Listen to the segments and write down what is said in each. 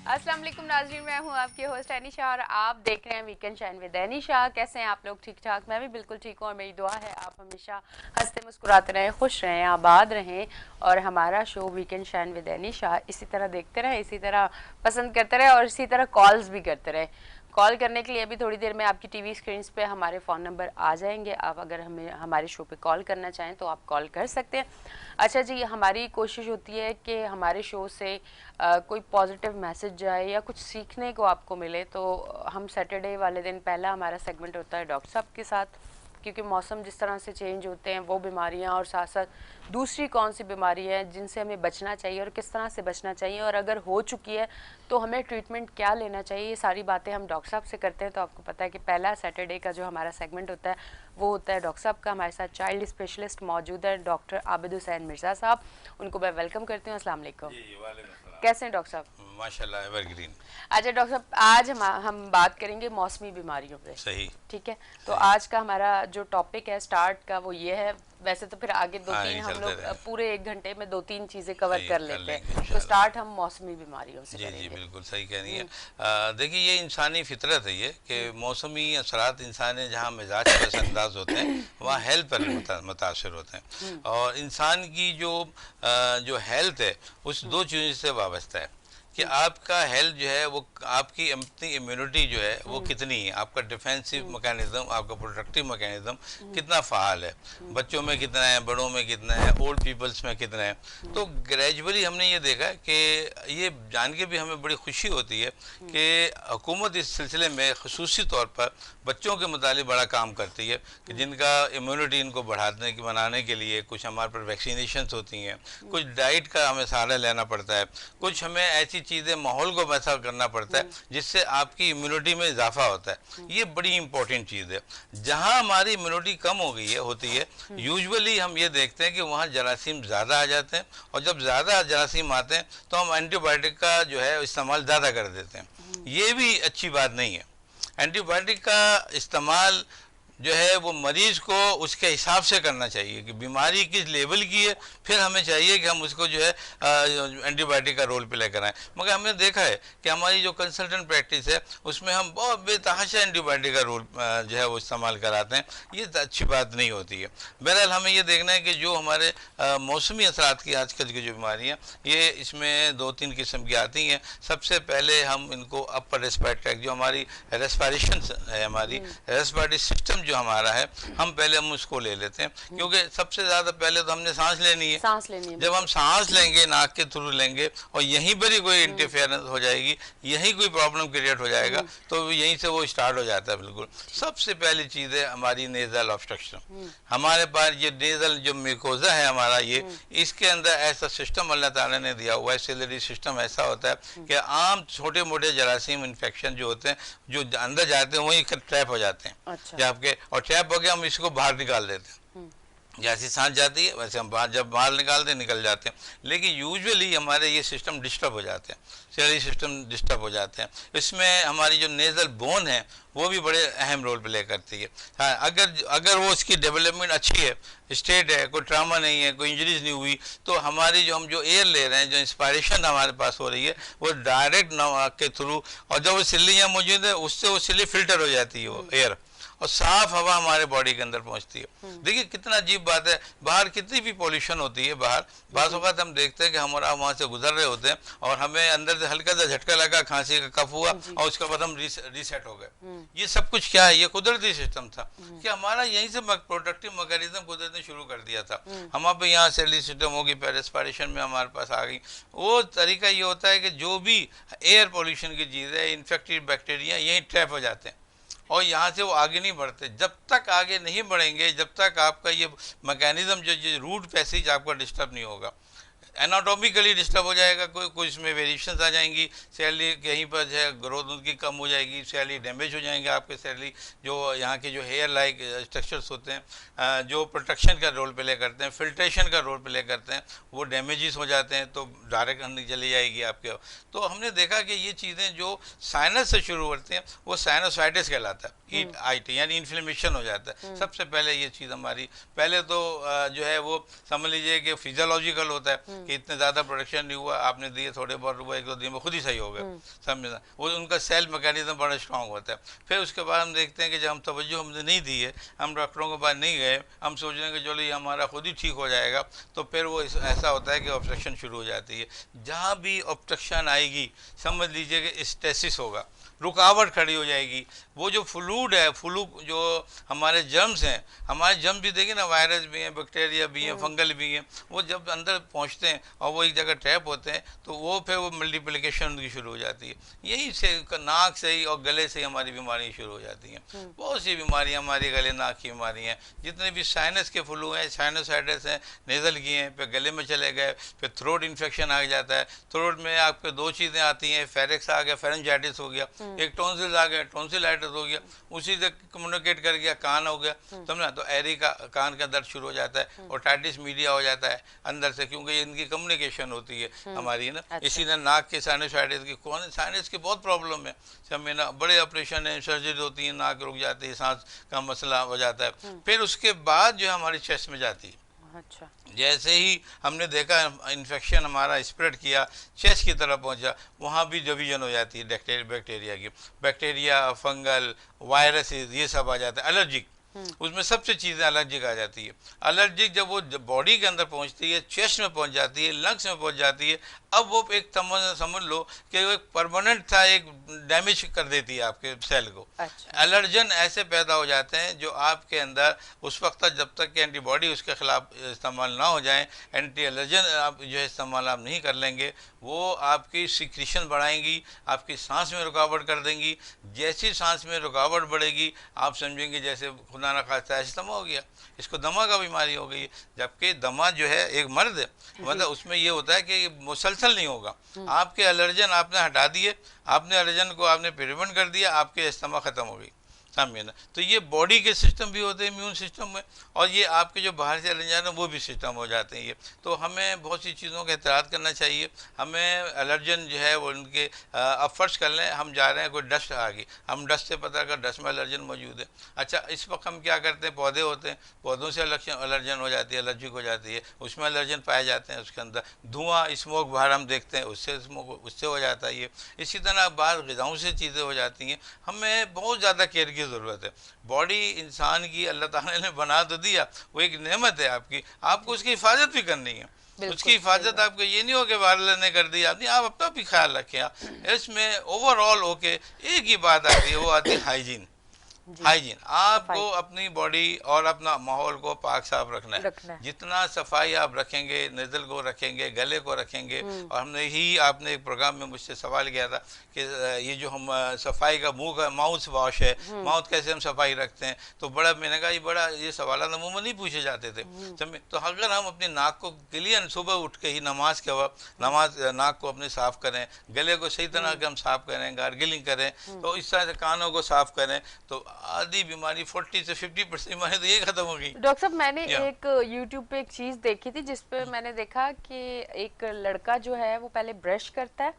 अस्सलाम वालेकुम नाज़रीन, मैं हूँ आपकी होस्ट एनिशा और आप देख रहे हैं वीकेंड शाइन विद एनिशा। कैसे हैं आप लोग? ठीक ठाक? मैं भी बिल्कुल ठीक हूँ और मेरी दुआ है आप हमेशा हंसते मुस्कुराते रहें, खुश रहें, आबाद रहें और हमारा show weekend shine with Anisha इसी तरह देखते रहें, इसी तरह पसंद करते रहें और इसी तरह कॉल्स भी करते रहें। कॉल करने के लिए अभी थोड़ी देर में आपकी टीवी स्क्रीन पे हमारे फ़ोन नंबर आ जाएंगे। आप अगर हमें हमारे शो पे कॉल करना चाहें तो आप कॉल कर सकते हैं। अच्छा जी, हमारी कोशिश होती है कि हमारे शो से कोई पॉजिटिव मैसेज जाए या कुछ सीखने को आपको मिले। तो हम सैटरडे वाले दिन पहला हमारा सेगमेंट होता है डॉक्टर साहब के साथ, क्योंकि मौसम जिस तरह से चेंज होते हैं वो बीमारियां और साथ साथ दूसरी कौन सी बीमारी है जिनसे हमें बचना चाहिए और किस तरह से बचना चाहिए, और अगर हो चुकी है तो हमें ट्रीटमेंट क्या लेना चाहिए, ये सारी बातें हम डॉक्टर साहब से करते हैं। तो आपको पता है कि पहला सैटरडे का जो हमारा सेगमेंट होता है वो होता है डॉक्टर साहब का। हमारे साथ चाइल्ड स्पेशलिस्ट मौजूद है डॉक्टर आबिद हुसैन मिर्ज़ा साहब। उनको मैं वेलकम करती हूँ। अस्सलाम वालेकुम। कैसे हैं डॉक्टर साहब? माशाल्लाह एवरग्रीन। अच्छा डॉक्टर साहब, आज हम बात करेंगे मौसमी बीमारियों पे। सही। ठीक है, तो सही। आज का हमारा जो टॉपिक है स्टार्ट का वो ये है। वैसे तो फिर आगे दो तीन ये हम चलते लोग रहे। पूरे एक घंटे में दो तीन चीज़ें कवर सही कर कर लेते लेंगे हैं, तो इंशाल्लाह। स्टार्ट हम मौसमी बीमारियों से जी जी करेंगे। बिल्कुल सही कह रही है। देखिए ये इंसानी फितरत है ये कि मौसमी असरात इंसान जहाँ मिजाज के असरअंदाज होते हैं वहाँ हेल्थ पर भी मुतासर होते हैं। और इंसान की जो हेल्थ है उस दो चीज़ों से वाबस्ता है कि आपका हेल्थ जो है वो आपकी अपनी इम्यूनिटी जो है वो कितनी है, आपका डिफेंसिव मैकेनिज्म, आपका प्रोटेक्टिव मैकेनिज्म कितना फ़ाल है, बच्चों में कितना है, बड़ों में कितना है, ओल्ड पीपल्स में कितना है। तो ग्रेजुअली हमने ये देखा कि ये जान के भी हमें बड़ी खुशी होती है कि हुकूमत इस सिलसिले में खसूसी तौर पर बच्चों के मुतालिक बड़ा काम करती है कि जिनका इम्यूनिटी इनको बढ़ाने की बनाने के लिए कुछ हमारे पर वैक्सीनेशन होती हैं, कुछ डाइट का हमें सहारा लेना पड़ता है, कुछ हमें ऐसी चीज़ें माहौल को वैसा करना पड़ता है जिससे आपकी इम्यूनिटी में इजाफा होता है। ये बड़ी इंपॉर्टेंट चीज़ है। जहाँ हमारी इम्यूनिटी कम हो गई है होती है, यूजुअली हम ये देखते हैं कि वहाँ जरासीम ज़्यादा आ जाते हैं और जब ज़्यादा जरासीम आते हैं तो हम एंटीबायोटिक का जो है इस्तेमाल ज़्यादा कर देते हैं। ये भी अच्छी बात नहीं है। एंटीबायोटिक का इस्तेमाल जो है वो मरीज़ को उसके हिसाब से करना चाहिए कि बीमारी किस लेवल की है, फिर हमें चाहिए कि हम उसको जो है एंटीबायोटिक का रोल प्ले कराएं। मगर हमने देखा है कि हमारी जो कंसल्टेंट प्रैक्टिस है उसमें हम बहुत बेतहाशा एंटीबायोटिक का रोल जो है वो इस्तेमाल कराते हैं। ये अच्छी बात नहीं होती है। बहरहाल हमें ये देखना है कि जो हमारे मौसमी असरात की आजकल की जो बीमारियाँ ये इसमें दो तीन किस्म की आती हैं। सबसे पहले हम इनको अपर रेस्पिरेटरी ट्रैक्ट, जो हमारी रेस्पिरेशन है, हमारी रेस्पिरेटरी सिस्टम जो हमारा है, हम पहले हम उसको ले लेते हैं क्योंकि सबसे ज़्यादा पहले तो हमने सांस लेनी है। सांस लेनी है। जब हम सांस लेंगे नाक के थ्रू लेंगे और यहीं पर ही कोई इंटरफेरेंस हो जाएगी, यहीं कोई प्रॉब्लम क्रिएट हो जाएगा तो यहीं से वो स्टार्ट हो जाता है। बिल्कुल सबसे पहली चीज़ है हमारी नेजल ऑब्स्ट्रक्शन। हमारे पास ये नेजल जो म्यूकोजा है हमारा, ये इसके अंदर ऐसा सिस्टम अल्लाह ताला ने दिया हुआ है, सिलरी सिस्टम ऐसा होता है कि आम छोटे मोटे जरासीम इन्फेक्शन जो होते हैं जो अंदर जाते हैं वहीं ट्रैप हो जाते हैं। अच्छा। आपके और ट्रैप हो गया, हम इसको बाहर निकाल देते हैं। जैसी सांस जाती है वैसे हम बाहर जब बाहर निकालते निकल जाते हैं। लेकिन यूजुअली हमारे ये सिस्टम डिस्टर्ब हो जाते हैं, सेलरी सिस्टम डिस्टर्ब हो जाते हैं। इसमें हमारी जो नेजल बोन है वो भी बड़े अहम रोल प्ले करती है। हाँ, अगर वो इसकी डेवलपमेंट अच्छी है, स्टेट है, कोई ट्रामा नहीं है, कोई इंजरीज नहीं हुई, तो हमारी जो हम जो एयर ले रहे हैं, जो इंस्पायरेशन हमारे पास हो रही है वो डायरेक्ट नाक के थ्रू, और जब वो सिल्लियाँ मौजूद है उससे वो सिल्ली फिल्टर हो जाती है वो एयर, और साफ हवा हमारे बॉडी के अंदर पहुंचती है। देखिए कितना अजीब बात है, बाहर कितनी भी पॉल्यूशन होती है, बाहर बाज़ औक़ात हम देखते हैं कि हमारा वहाँ से गुजर रहे होते हैं और हमें अंदर से हल्का सा झटका लगा, खांसी का कफ हुआ और उसके बाद हम रीसेट हो गए। ये सब कुछ क्या है? ये कुदरती सिस्टम था कि हमारा यहीं से प्रोटेक्टिव मैकेनिज्म कुदरत ने शुरू कर दिया था। हम अब यहाँ सेलरी सिस्टम होगी, रेस्पिरेशन में हमारे पास आ गई। वो तरीका ये होता है कि जो भी एयर पॉल्यूशन की चीज़ है, इन्फेक्टेड बैक्टीरिया यहीं ट्रैप हो जाते हैं और यहाँ से वो आगे नहीं बढ़ते। जब तक आगे नहीं बढ़ेंगे, जब तक आपका ये मैकेनिज्म जो रूट पैसेज आपका डिस्टर्ब नहीं होगा, एनाटॉमिकली डिस्टर्ब हो जाएगा, कोई इसमें वेरिएशंस आ जाएंगी, सैलरी कहीं पर जो है ग्रोथ उनकी कम हो जाएगी, सैलरी डैमेज हो जाएंगे आपके सैलरी, जो यहाँ के जो हेयर लाइक स्ट्रक्चर्स होते हैं जो प्रोटेक्शन का रोल प्ले करते हैं, फिल्ट्रेशन का रोल प्ले करते हैं, वो डैमेजेस हो जाते हैं तो डायरेक्ट अंदर चली जाएगी आपके। तो हमने देखा कि ये चीज़ें जो साइनस से शुरू होती हैं वो साइनोसाइटिस कहलाता है, आईटी यानी इन्फ्लेमेशन हो जाता है। सबसे पहले ये चीज़ हमारी पहले तो जो है वो समझ लीजिए कि फिजियोलॉजिकल होता है कि इतने ज़्यादा प्रोडक्शन नहीं हुआ, आपने दिए थोड़े बहुत रुपए, 1-2 दिन में खुद ही सही हो गए, समझना। वो उनका सेल मैकेनिज्म बड़ा स्ट्रांग होता है। फिर उसके बाद हम देखते हैं कि जब हम तवज्जो हमने नहीं दी है, हम डॉक्टरों के पास नहीं गए, हम सोच रहे हैं कि चलो ये हमारा खुद ही ठीक हो जाएगा, तो फिर वो ऐसा होता है कि ऑब्स्ट्रक्शन शुरू हो जाती है। जहाँ भी ऑब्स्ट्रक्शन आएगी समझ लीजिए कि स्टेसिस होगा, रुकावट खड़ी हो जाएगी। वो जो फ्लूड है, फ्लू जो हमारे जर्म्स हैं, हमारे जर्म्स भी देखिए ना, वायरस भी हैं, बैक्टीरिया भी हैं, फंगल भी हैं, वो जब अंदर पहुंचते हैं और वो एक जगह ट्रैप होते हैं तो वो फिर वो मल्टीप्लिकेशन उनकी शुरू हो जाती है। यही से नाक से ही और गले से ही हमारी बीमारियाँ शुरू हो जाती हैं। बहुत सी बीमारियाँ हमारी गले नाक की बीमारी हैं, जितने भी साइनस के फ्लू हैं, साइनोसाइटिस हैं, नेजल की हैं, फिर गले में चले गए, फिर थ्रोट इन्फेक्शन आ जाता है। थ्रोट में आपके 2 चीज़ें आती हैं, फेरिक्स आ गया, फेरेंजाइटिस हो गया, एक टॉन्सिल आ गया, टॉन्सिलाइटिस हो गया, उसी से कम्युनिकेट कर गया, कान हो गया, समझना, तो एरी का कान का दर्द शुरू हो जाता है, ओटाइटिस मीडिया हो जाता है अंदर से, क्योंकि इनकी कम्युनिकेशन होती है हमारी ना। इसी तरह नाक के साइनोसाइटिस की, कौन साइनस की बहुत प्रॉब्लम है, समझना, बड़े ऑपरेशन है, सर्जरी होती है, नाक रुक जाती है, सांस का मसला हो जाता है। फिर उसके बाद जो हमारी चेस्ट में जाती है। अच्छा। जैसे ही हमने देखा इन्फेक्शन हमारा स्प्रेड किया, चेस्ट की तरफ पहुंचा, वहाँ भी डिवीजन हो जाती है बैक्टीरिया की, बैक्टीरिया, फंगल, वायरसेस, ये सब आ जाता है। एलर्जिक, उसमें सबसे चीज़ें एलर्जिक आ जाती है। एलर्जिक जब वो बॉडी के अंदर पहुंचती है, चेस्ट में पहुंच जाती है, लंग्स में पहुंच जाती है, अब वो एक समझ लो कि वो एक परमानेंट था, एक डैमेज कर देती है आपके सेल को। अच्छा। एलर्जन ऐसे पैदा हो जाते हैं जो आपके अंदर उस वक्त तक, जब तक कि एंटीबॉडी उसके खिलाफ इस्तेमाल ना हो जाए, एंटी एलर्जन आप जो है इस्तेमाल आप नहीं कर लेंगे, वो आपकी सिक्रीशन बढ़ाएंगी, आपकी सांस में रुकावट कर देंगी। जैसी सांस में रुकावट बढ़ेगी, आप समझेंगे जैसे खुदा ना खास्ता अस्थमा हो गया, इसको दमा का बीमारी हो गई। जबकि दमा जो है एक मर्द है, मतलब उसमें ये होता है कि मुसलसल नहीं होगा। आपके एलर्जन आपने हटा दिए, आपने एलर्जन को आपने प्रिवेंट कर दिया, आपके अस्थमा खत्म हो गई, समझे ना। तो ये बॉडी के सिस्टम भी होते हैं, इम्यून सिस्टम में, और ये आपके जो बाहर से एलर्जन है वो भी सिस्टम हो जाते हैं ये। तो हमें बहुत सी चीज़ों का एहतियात करना चाहिए। हमें एलर्जन जो है वो उनके, अब फर्ज कर लें हम जा रहे हैं, कोई डस्ट आ गई, हम डस्ट से पता कर डस्ट में एलर्जन मौजूद है। अच्छा, इस वक्त हम क्या करते हैं, पौधे होते हैं, पौधों से एलर्जन हो जाती है, एलर्जिक हो जाती है, उसमें एलर्जन पाए जाते हैं। उसके अंदर धुआं, स्मोक बाहर हम देखते हैं, उससे स्मोक, उससे हो जाता है ये। इसी तरह बाहर ग़िज़ाओं से चीज़ें हो जाती हैं। हमें बहुत ज़्यादा केयर की ज़रूरत है। बॉडी इंसान की अल्लाह ताला ने बना तो दिया, वो एक नेमत है आपकी, आपको उसकी हिफाजत भी करनी है। उसकी हिफाजत आपको ये नहीं हो कि वायरस ने कर दिया, नहीं, आप अपना भी ख्याल रखें। इसमें ओवरऑल होके एक ही बात आती है, वो आती है हाइजीन। हाइजीन, आपको अपनी बॉडी और अपना माहौल को पाक साफ रखना है। जितना सफाई आप रखेंगे, नज़ल को रखेंगे, गले को रखेंगे। और हमने ही, आपने एक प्रोग्राम में मुझसे सवाल किया था कि ये जो हम सफाई का मुंह का माउथ वॉश है, माउथ कैसे हम सफाई रखते हैं, तो बड़ा, मैंने कहा ये बड़ा, ये सवाल अमूमन नहीं पूछे जाते थे। तो अगर हम अपनी नाक को क्लियर सुबह उठ के ही नमाज के वक्त नाक को अपने साफ करें, गले को सही तरह के हम साफ करें, गार्गलिंग करें, तो इस तरह से कानों को साफ करें, तो आधी बीमारी 40 से 50% बीमारी तो ये खत्म हो गई। डॉक्टर साहब, मैंने एक YouTube पे एक चीज देखी थी जिसपे मैंने देखा कि एक लड़का जो है वो पहले ब्रश करता है,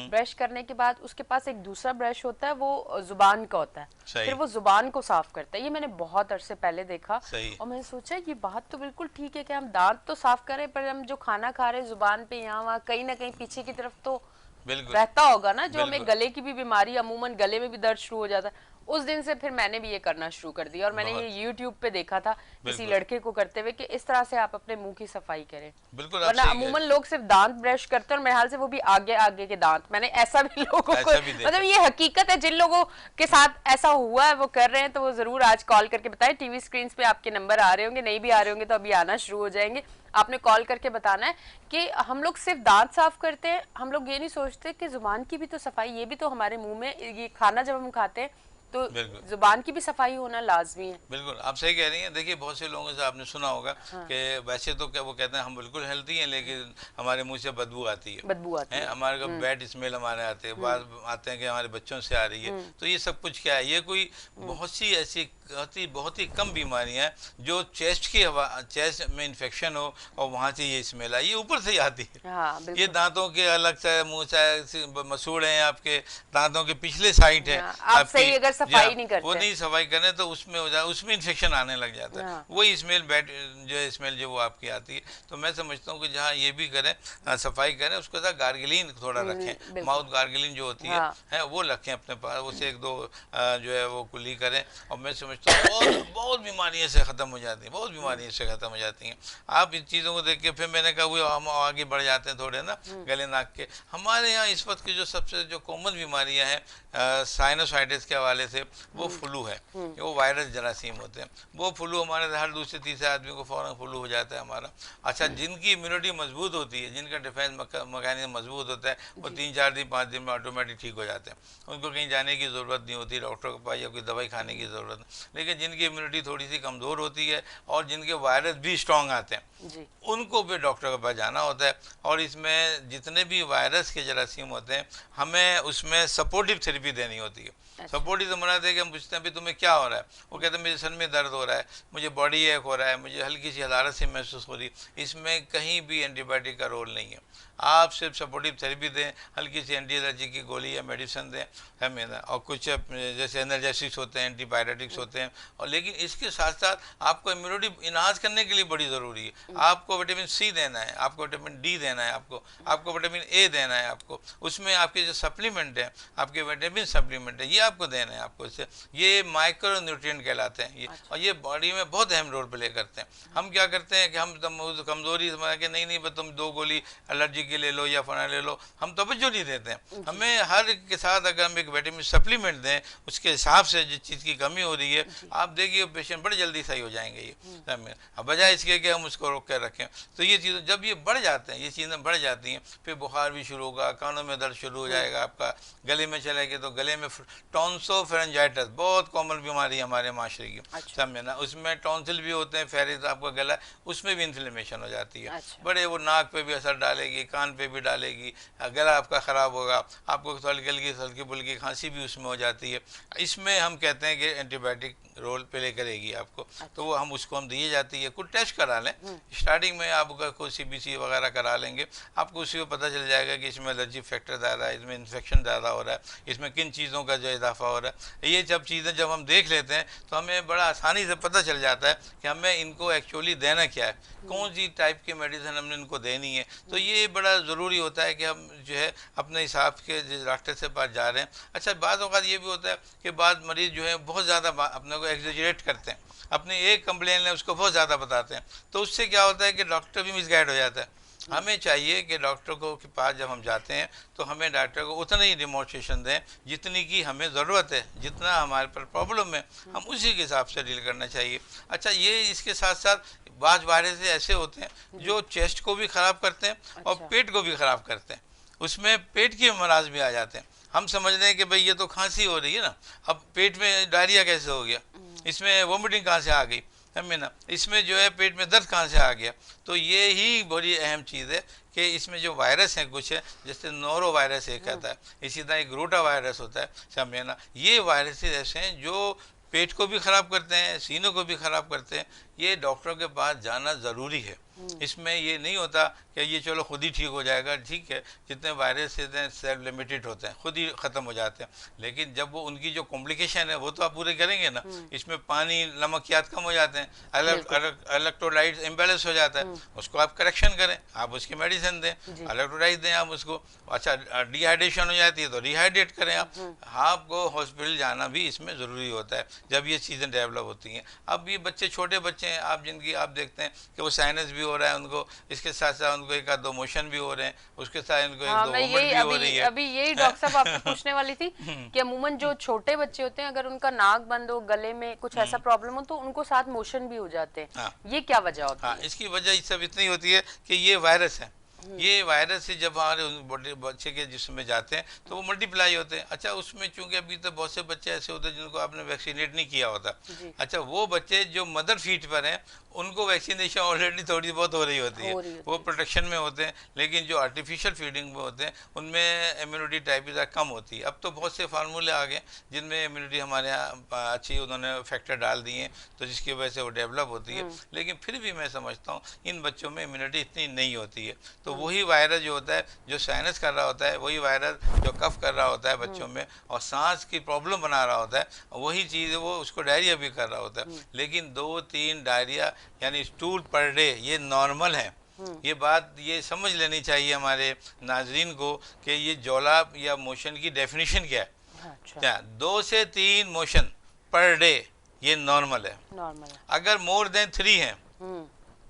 ब्रश करने के बाद उसके पास एक दूसरा ब्रश होता है, वो जुबान का होता है, फिर वो जुबान को साफ करता है। ये मैंने बहुत अरसे पहले देखा और मैंने सोचा ये बात तो बिल्कुल ठीक है कि हम दांत तो साफ करें, पर हम जो खाना खा रहे हैं जुबान पे यहाँ वहाँ कहीं ना कहीं पीछे की तरफ तो रहता होगा ना, जो हमें गले की भी बीमारी, अमूमन गले में भी दर्द शुरू हो जाता है। उस दिन से फिर मैंने भी ये करना शुरू कर दिया और मैंने ये YouTube पे देखा था किसी लड़के को करते हुए कि इस तरह से आप अपने मुंह की सफाई करें। बिल्कुल, वरना अमूमन लोग सिर्फ दांत ब्रश करते हैं और मेरे ख्याल से वो भी आगे आगे के दांत। मैंने ऐसा भी लोगों को, मतलब ये हकीकत है, जिन लोगों के साथ ऐसा हुआ है वो कर रहे हैं तो वो जरूर आज कॉल करके बताएं। टीवी स्क्रीन पे आपके नंबर आ रहे होंगे, नहीं भी आ रहे होंगे तो अभी आना शुरू हो जाएंगे। आपने कॉल करके बताना है कि हम लोग सिर्फ दांत साफ करते हैं, हम लोग ये नहीं सोचते कि जुबान की भी तो सफाई, ये भी तो हमारे मुंह में, ये खाना जब हम खाते हैं तो जुबान की भी सफाई होना लाजमी है। बिल्कुल, आप सही कह रही हैं। देखिए, बहुत से लोगों से आपने सुना होगा कि वैसे तो क्या वो कहते हैं हम बिल्कुल हेल्थी हैं, लेकिन हमारे मुंह से बदबू आती है, हमारे को बैड स्मेल हमारे आते हैं, बात आते हैं कि हमारे बच्चों से आ रही है। तो ये सब कुछ क्या है, ये कोई बहुत सी ऐसी बहुत ही कम बीमारियां हैं जो चेस्ट में इन्फेक्शन हो और वहाँ से ये स्मेल आई, ये ऊपर से ही आती है। ये दांतों के अलग से, मुँह से मसूड़ हैं, आपके दांतों के पिछले साइड है। आप सही अगर सफाई नहीं करते, वो नहीं सफाई करें तो उसमें हो जाए, उसमें इन्फेक्शन आने लग जाता है। हाँ। वही स्मेल बैड जो है, स्मेल जो वो आपकी आती है। तो मैं समझता हूँ कि जहाँ ये भी करें, सफाई करें, उसके साथ गार्गिलिन थोड़ा रखें, बिल्कुल, माउथ गार्गिलिन जो होती हाँ। है वो रखें अपने पास, उसे एक दो जो है वो कुली करें। और मैं समझता हूँ बहुत बहुत बीमारियाँ से ख़त्म हो जाती हैं, बहुत बीमारियाँ से ख़त्म हो जाती हैं। आप इन चीज़ों को देख के फिर मैंने कहा वो हम आगे बढ़ जाते हैं थोड़े ना, गले नाक के। हमारे यहाँ इस वक्त की जो सबसे जो कॉमन बीमारियाँ हैं साइनोसाइटिस के हवाले से, वो फ्लू है, वो वायरस जरासीम होते हैं। वो फ्लू हमारे हर दूसरे तीसरे आदमी को फ़ौरन फ्लू हो जाता है हमारा। अच्छा, जिनकी इम्यूनिटी मजबूत होती है, जिनका डिफेंस मैकेनिज्म मजबूत होता है, वो 3-4 दिन 5 दिन में ऑटोमेटिक ठीक हो जाते हैं। उनको कहीं जाने की ज़रूरत नहीं होती, डॉक्टर के पास या कोई दवाई खाने की ज़रूरत नहीं। लेकिन जिनकी इम्यूनिटी थोड़ी सी कमज़ोर होती है और जिनके वायरस भी स्ट्रॉन्ग आते हैं जी। उनको भी डॉक्टर के पास जाना होता है। और इसमें जितने भी वायरस के जरासीम होते हैं, हमें उसमें सपोर्टिव थेरेपी देनी होती है। सपोर्टिव तो मना दे कि हम पूछते हैं भाई तुम्हें क्या हो रहा है, वो कहते हैं मेरे सर में दर्द हो रहा है, मुझे बॉडी एक हो रहा है, मुझे हल्की सी हरारत सी महसूस हो रही। इसमें कहीं भी एंटीबायोटिक का रोल नहीं है। आप सिर्फ सपोर्टिव थेरेपी दें, हल्की सी एंटी एलर्जी की गोली या मेडिसिन दें, हमें ना, और कुछ जैसे एनर्जेटिक्स होते हैं, एंटीबायोटिक्स होते हैं। और लेकिन इसके साथ साथ आपको इम्यूनिटी इनहांस करने के लिए बड़ी ज़रूरी है। आपको विटामिन सी देना है, आपको विटामिन डी देना है, आपको विटामिन ए देना है, आपको उसमें आपके जो सप्लीमेंट हैं, आपके विटामिन सप्लीमेंट है, ये आपको देना है। आपको इससे ये माइक्रो न्यूट्रिएंट कहलाते हैं ये। और ये बॉडी में बहुत अहम रोल प्ले करते हैं। हम क्या करते हैं कि हम कमज़ोरी समझ के नहीं तुम 2 गोली एलर्जी के ले लो या फना ले लो, हम तवज्जो नहीं देते हैं। हमें हर के साथ अगर हम एक विटामिन सप्लीमेंट दें उसके हिसाब से जिस चीज़ की कमी हो रही है, आप देखिए पेशेंट बड़ी जल्दी सही हो जाएंगे ये। अब बजाय इसके कि हम उसको रोक कर रखें, तो ये चीज़ें जब ये बढ़ जाते हैं, ये चीज़ें बढ़ जाती हैं, फिर बुखार भी शुरू होगा, कानों में दर्द शुरू हो जाएगा, आपका गले में चलेगा तो गले में टॉन्सोफेरेंजाइटिस बहुत कॉमन बीमारी है हमारे माशरे की। समझे ना, उसमें टॉन्सिल भी होते हैं, फेरिस आपका गला, उसमें भी इन्फ्लेमेशन हो जाती है। बड़े वो नाक पे भी असर डालेगी, कान पे भी डालेगी, गला आपका ख़राब होगा, आपको हल्की फुल्की खांसी भी उसमें हो जाती है। इसमें हम कहते हैं कि एंटीबायोटिक रोल प्ले करेगी आपको। तो वो उसको हम दिए जाती है। कुछ टेस्ट करा लें स्टार्टिंग में, आपका कोई CBC वगैरह करा लेंगे, आपको उसी को पता चल जाएगा कि इसमें एलर्जी फैक्टर ज़्यादा है, इसमें इन्फेक्शन ज़्यादा हो रहा है, इसमें किन चीज़ों का जो इजाफा हो रहा है। ये सब चीज़ें जब हम देख लेते हैं तो हमें बड़ा आसानी से पता चल जाता है कि हमें इनको एक्चुअली देना क्या है, कौन सी टाइप की मेडिसिन हमने इनको देनी है। तो ये बड़ा ज़रूरी होता है कि हम जो है अपने हिसाब के जिस डॉक्टर से पास जा रहे हैं। अच्छा, बाद औक़ात ये भी होता है कि बाद मरीज़ जो है बहुत ज़्यादा अपने को एग्जेजरेट करते हैं, अपनी एक कंप्लेन है उसको बहुत ज़्यादा बताते हैं, तो उससे क्या होता है कि डॉक्टर भी मिसगाइड हो जाता है। हमें चाहिए कि डॉक्टर को के पास जब हम जाते हैं तो हमें डॉक्टर को उतना ही डिमोस्ट्रेशन दें जितनी की हमें ज़रूरत है, जितना हमारे पर प्रॉब्लम है, हम उसी के हिसाब से डील करना चाहिए। अच्छा, ये इसके साथ साथ बाज़ वायरस ऐसे होते हैं जो चेस्ट को भी ख़राब करते हैं और पेट को भी ख़राब करते हैं। उसमें पेट के मराज भी आ जाते हैं। हम समझ रहे हैं कि भाई ये तो खांसी हो रही है ना, अब पेट में डायरिया कैसे हो गया, इसमें वोमिटिंग कहाँ से आ गई, हमें ना, इसमें जो है पेट में दर्द कहाँ से आ गया। तो ये ही बड़ी अहम चीज़ है कि इसमें जो वायरस हैं कुछ है, जैसे नोरो वायरस एक आता है, इसी तरह एक रोटा वायरस होता है, समझे ना। ये वायरसेस ऐसे हैं जो पेट को भी ख़राब करते हैं, सीनों को भी ख़राब करते हैं। ये डॉक्टर के पास जाना ज़रूरी है। इसमें ये नहीं होता कि ये चलो खुद ही ठीक हो जाएगा। ठीक है, जितने वायरस हैं सेल्फ लिमिटेड होते हैं, खुद ही ख़त्म हो जाते हैं। लेकिन जब वो उनकी जो कॉम्प्लिकेशन है वो तो आप पूरे करेंगे ना। इसमें पानी नमकियात कम हो जाते हैं, इलेक्ट्रोलाइट इम्बैलेंस हो जाता है, उसको आप करेक्शन करें, आप उसकी मेडिसिन दें, इलेक्ट्रोलाइट दें आप उसको। अच्छा, डिहाइड्रेशन हो जाती है तो रिहाइड्रेट करें आप। आपको हॉस्पिटल जाना भी इसमें ज़रूरी होता है जब ये चीज़ें डेवलप होती हैं। अब ये बच्चे छोटे बच्चे हैं, आप जिनकी आप देखते हैं कि वो साइनस भी हो रहा है उनको, इसके साथ साथ उनको एक आध दो मोशन भी हो रहे हैं, उसके साथ इनको एक दो वोमिट भी हो रही है। अभी यही डॉक्टर साहब आपसे पूछने वाली थी कि अमूमन जो छोटे बच्चे होते हैं अगर उनका नाक बंद हो, गले में कुछ ऐसा प्रॉब्लम हो तो उनको साथ मोशन भी हो जाते हैं। ये क्या वजह होती है? इसकी वजह सब इतनी होती है कि ये वायरस है। ये वायरस से जब हमारे बच्चे के जिस्म में जाते हैं तो वो मल्टीप्लाई होते हैं। अच्छा, उसमें चूंकि अभी तो बहुत से बच्चे ऐसे होते हैं जिनको आपने वैक्सीनेट नहीं किया होता। अच्छा, वो बच्चे जो मदर फीट पर हैं उनको वैक्सीनेशन ऑलरेडी थोड़ी बहुत हो रही होती है, वो प्रोटेक्शन में होते हैं। लेकिन जो आर्टिफिशियल फीडिंग में होते हैं उनमें इम्यूनिटी टाइप कम होती है। अब तो बहुत से फार्मूले आ गए जिनमें इम्यूनिटी हमारे यहाँ अच्छी उन्होंने फैक्टर डाल दिए हैं, तो जिसकी वजह से वो डेवलप होती है। लेकिन फिर भी मैं समझता हूँ इन बच्चों में इम्यूनिटी इतनी नहीं होती है। तो वही वायरस जो होता है, जो साइनस कर रहा होता है, वही वायरस जो कफ कर रहा होता है बच्चों में और सांस की प्रॉब्लम बना रहा होता है, वही चीज़ वो उसको डायरिया भी कर रहा होता है। लेकिन 2-3 डायरिया यानी स्टूल पर डे ये नॉर्मल है। ये बात ये समझ लेनी चाहिए हमारे नाजरीन को कि ये जोलाब या मोशन की डेफिनेशन क्या है। क्या 2 से 3 मोशन पर डे ये नॉर्मल है। अगर मोर देन 3 है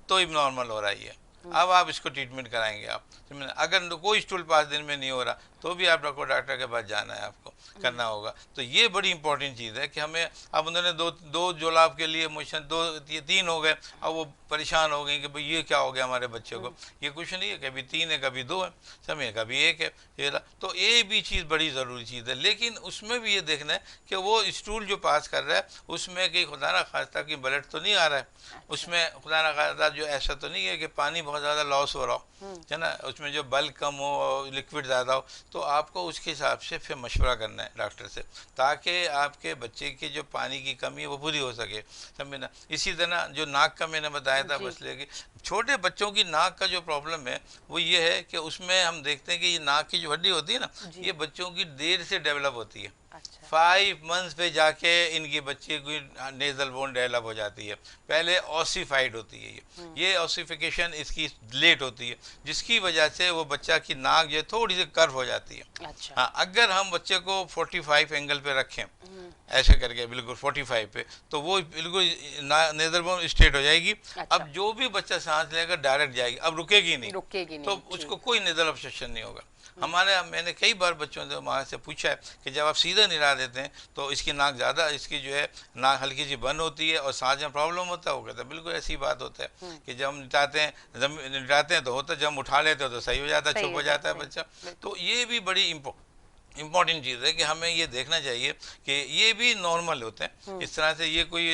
तो इबनॉर्मल हो रहा है ये। अब आप इसको ट्रीटमेंट कराएंगे आप। अगर कोई स्टूल पास दिन में नहीं हो रहा तो भी आप डॉक्टर के पास जाना है, आपको करना होगा। तो ये बड़ी इंपॉर्टेंट चीज़ है कि हमें, अब उन्होंने दो जोलाब के लिए मोशन 2-3 हो गए, अब वो परेशान हो गए कि भाई ये क्या हो गया हमारे बच्चे को। ये कुछ नहीं है, कभी 3 है कभी 2 है, समय कभी 1 है। ये तो ये भी चीज़ बड़ी ज़रूरी चीज़ है। लेकिन उसमें भी ये देखना है कि वो स्टूल जो पास कर रहा है उसमें कि खुदा ना खास्ता कि ब्लड तो नहीं आ रहा है, उसमें खुदा ना खास्ता जो ऐसा तो नहीं है कि पानी बहुत ज़्यादा लॉस हो रहा हो, है ना, उसमें जो बल्क कम हो और लिक्विड ज़्यादा हो। तो आपको उसके हिसाब से फिर मशवरा करना है डॉक्टर से, ताकि आपके बच्चे की जो पानी की कमी है वो पूरी हो सके, समझे ना। इसी तरह जो नाक का मैंने बताया था मसले की, छोटे बच्चों की नाक का जो प्रॉब्लम है वो ये है कि उसमें हम देखते हैं कि ये नाक की जो हड्डी होती है ना, ये बच्चों की देर से डेवलप होती है। 5 मंथ्स पे जाके इनकी बच्चे की नेजल बोन डेवलप हो जाती है। पहले ऑसिफाइड होती है ये ऑसिफिकेशन इसकी लेट होती है, जिसकी वजह से वो बच्चा की नाक जो थोड़ी सी कर्व हो जाती है। हाँ, अगर हम बच्चे को 45 एंगल पे रखें ऐसे करके बिल्कुल 45 पे, तो वो बिल्कुल नेजल बोन स्ट्रेट हो जाएगी। अब जो भी बच्चा सांस लेकर डायरेक्ट जाएगी, अब रुकेगी नहीं, तो उसको कोई नेजल ऑब्स्ट्रक्शन नहीं होगा। मैंने कई बार बच्चों से वहाँ से पूछा है कि जब आप सीधा निरा देते हैं तो इसकी नाक ज़्यादा, इसकी जो है नाक हल्की सी बंद होती है और सांस में प्रॉब्लम होता है। वो कहता है बिल्कुल ऐसी बात होता है कि जब हम निटाते हैं तो होता है, जब हम उठा लेते हैं तो सही हो जाता है, चुप हो जाता है बच्चा। तो ये भी बड़ी इम्पॉर्टेंट चीज़ है कि हमें ये देखना चाहिए कि ये भी नॉर्मल होते हैं। इस तरह से ये कोई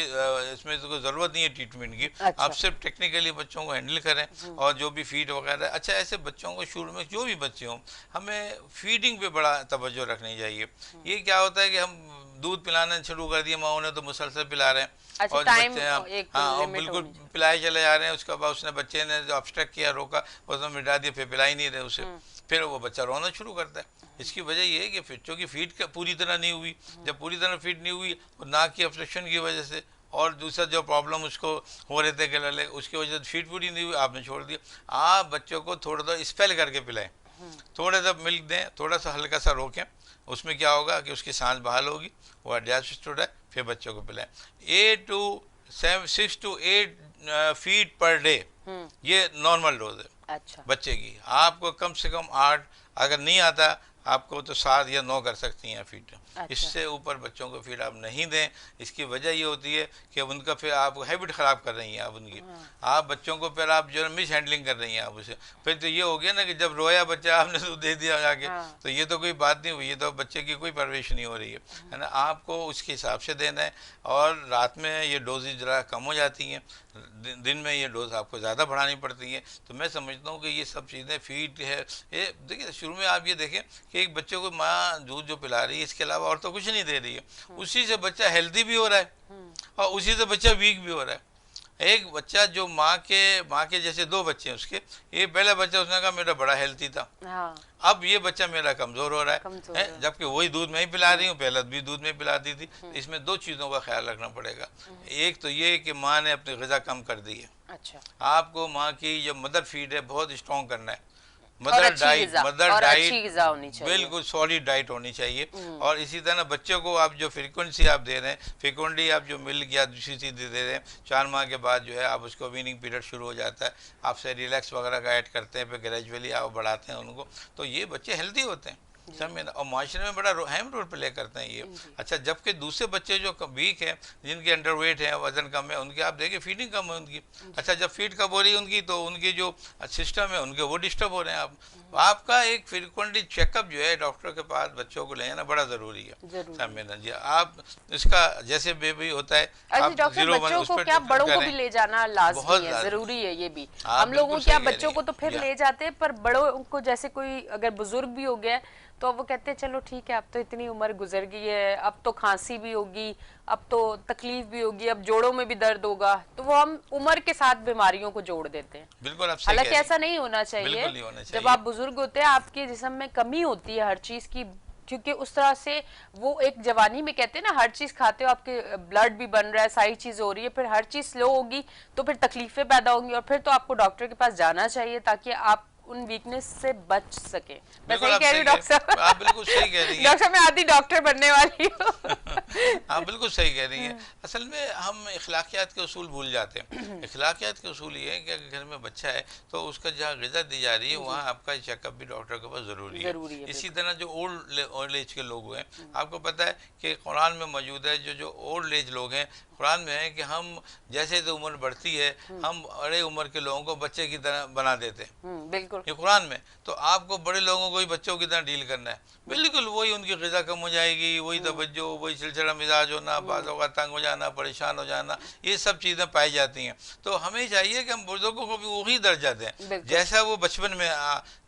इसमें तो कोई ज़रूरत नहीं है ट्रीटमेंट की। आप सिर्फ टेक्निकली बच्चों को हैंडल करें और जो भी फीड वगैरह। अच्छा, ऐसे बच्चों को शुरू में जो भी बच्चे हों, हमें फीडिंग पे बड़ा तवज्जो रखनी चाहिए। ये क्या होता है कि हम दूध पिलाना शुरू कर दिया माओ ने तो मुसलसल पिला रहे हैं और बच्चे हाँ बिल्कुल पिलाए चले जा रहे हैं। उसके बाद उसने बच्चे ने जो ऑब्स्ट्रक्ट किया, रोका, उसने मिटा दिया, फिर पिला ही नहीं रहे उसे, फिर वो बच्चा रोना शुरू करता है। इसकी वजह ये है कि बच्चों की फीड पूरी तरह नहीं हुई। जब पूरी तरह फीड नहीं हुई तो नाक की ऑब्स्ट्रक्शन की वजह से और दूसरा जो प्रॉब्लम उसको हो रहे थे गले, उसकी वजह से फीड पूरी नहीं हुई, आपने छोड़ दिया। आप बच्चों को थोड़ा सा स्पेल करके पिलाएं, थोड़ा सा मिल्क दें, थोड़ा सा हल्का सा रोकें। उसमें क्या होगा कि उसकी सांस बहाल होगी, वो एडजस्ट हो रहा है, फिर बच्चों को पिलाएं। 6 to 8 फीड पर डे ये नॉर्मल डोज है बच्चे की। आपको कम से कम 8, अगर नहीं आता आपको तो 7 या 9 कर सकती हैं फीड। इससे ऊपर बच्चों को फीड आप नहीं दें। इसकी वजह ये होती है कि उनका फिर आप हैबिट ख़राब कर रही हैं आप उनकी। आप बच्चों को फिर आप जो है मिस हैंडलिंग कर रही हैं आप उसे। फिर तो ये हो गया ना कि जब रोया बच्चा आपने दूध दे दिया जाके, तो ये तो कोई बात नहीं हुई, ये तो बच्चे की कोई परवरिश नहीं हो रही है ना। आपको उसके हिसाब से देना है और रात में ये डोजेज ज़रा कम हो जाती हैं, दिन में ये डोज आपको ज़्यादा बढ़ानी पड़ती है। तो मैं समझता हूँ कि ये सब चीज़ें फीड है। ये देखिए शुरू में आप ये देखें कि एक बच्चे को माँ दूध जो पिला रही है इसके अलावा और तो कुछ नहीं दे रही है, उसी से बच्चा हेल्दी भी हो रहा है और उसी से बच्चा वीक भी हो रहा है। एक बच्चा जो माँ के जैसे 2 बच्चे हैं उसके, ये पहला बच्चा उसने कहा मेरा बड़ा हेल्थी था, अब ये बच्चा मेरा कमज़ोर हो रहा है, जबकि वही दूध में ही पिला रही हूँ, पहले भी दूध में पिलाती थी। इसमें 2 चीज़ों का ख्याल रखना पड़ेगा। एक तो ये कि माँ ने अपनी ग़िज़ा कम कर दी है। अच्छा, आपको माँ की जो मदर फीड है बहुत स्ट्रॉन्ग करना है। मदर डाइट बिल्कुल सॉलिड डाइट होनी चाहिए। और इसी तरह बच्चों को आप जो फ्रीक्वेंसी आप दे रहे हैं, फ्रीक्वेंटली आप जो मिल्क या दूसरी चीज़ दे रहे हैं, 4 माह के बाद जो है आप उसको वीनिंग पीरियड शुरू हो जाता है, आपसे रिलैक्स वगैरह का ऐड करते हैं, फिर ग्रेजुअली आप बढ़ाते हैं उनको, तो ये बच्चे हेल्दी होते हैं। समझे ना, और माशरे में बड़ा अहम रोल प्ले करते हैं ये। अच्छा, जबकि दूसरे बच्चे जो वीक हैं, जिनके अंडरवेट है, वजन कम है, उनकी आप देखिए फीडिंग कम है उनकी। अच्छा, जब फीड कम हो रही है उनकी, तो उनकी जो सिस्टम है उनके वो डिस्टर्ब हो रहे हैं। आप आपका एक फ्रिक्वेंटली चेकअप जो है डॉक्टर के पास बच्चों को ले जाना बड़ा जरूरी है, समझे ना जी। आप इसका जैसे बेबी होता है, अच्छा आप डॉक्टर, 0-1 बच्चों उस को पर क्या ट्रीटमेंट बड़ों को भी करें। ले जाना लाजमी बहुत है, लाजमी। जरूरी है ये भी। आप हम लोगों बिल्कुल क्या सही कह बच्चों रही को तो फिर हैं। ले जाते हैं, पर बड़ों को जैसे कोई अगर बुजुर्ग भी हो गया है तो वो कहते हैं चलो ठीक है, अब तो इतनी उम्र गुजर गई है, अब तो खांसी भी होगी, अब तो तकलीफ भी होगी, अब जोड़ों में भी दर्द होगा, तो वो हम उम्र के साथ बीमारियों को जोड़ देते हैं। बिल्कुल आप सही कह हालांकि रही हैं। ऐसा नहीं होना चाहिए। बिल्कुल नहीं होना चाहिए। जब आप बुजुर्ग होते हैं, आपके जिस्म में कमी होती है हर चीज की, क्योंकि उस तरह से वो एक जवानी में कहते हैं ना, हर चीज खाते हो आपके ब्लड भी बन रहा है, सारी चीज हो रही है, फिर हर चीज स्लो होगी तो फिर तकलीफें पैदा होंगी, और फिर तो आपको डॉक्टर के पास जाना चाहिए ताकि आप उन वीकनेस से बच सके। मैं सही कह रही हूँ डॉक्टर साहब? आप बिल्कुल सही कह रही हैं। डॉक्टर साहब, मैं आधी डॉक्टर बनने वाली हूँ। आप बिल्कुल सही कह रही हैं। असल में हम इखलाकियात के उसूल भूल जाते हैं। इखलाकियात के उसूल ये है कि अगर घर में बच्चा है तो उसका जहाँ ग़िज़ा दी जा रही है वहाँ आपका चेकअप भी डॉक्टर के पास ज़रूरी है। इसी तरह जो ओल्ड एज के लोग हैं, आपको पता है कि कुरान में मौजूद है, जो ओल्ड एज लोग हैं, कुरान में है कि हम जैसे तो उम्र बढ़ती है, हम बड़े उम्र के लोगों को बच्चे की तरह बना देते हैं। बिल्कुल, ये कुरान में। तो आपको बड़े लोगों को ही बच्चों की तरह डील करना है। बिल्कुल वही उनकी ग़िज़ा कम हो जाएगी, वही तवज्जो, वही चिड़चिड़ा मिजाज होना, बाज़ औक़ात तंग हो जाना, परेशान हो जाना, ये सब चीज़ें पाई जाती हैं। तो हमें चाहिए कि हम बुजुर्गों को भी वही दर्जा दें जैसा वो बचपन में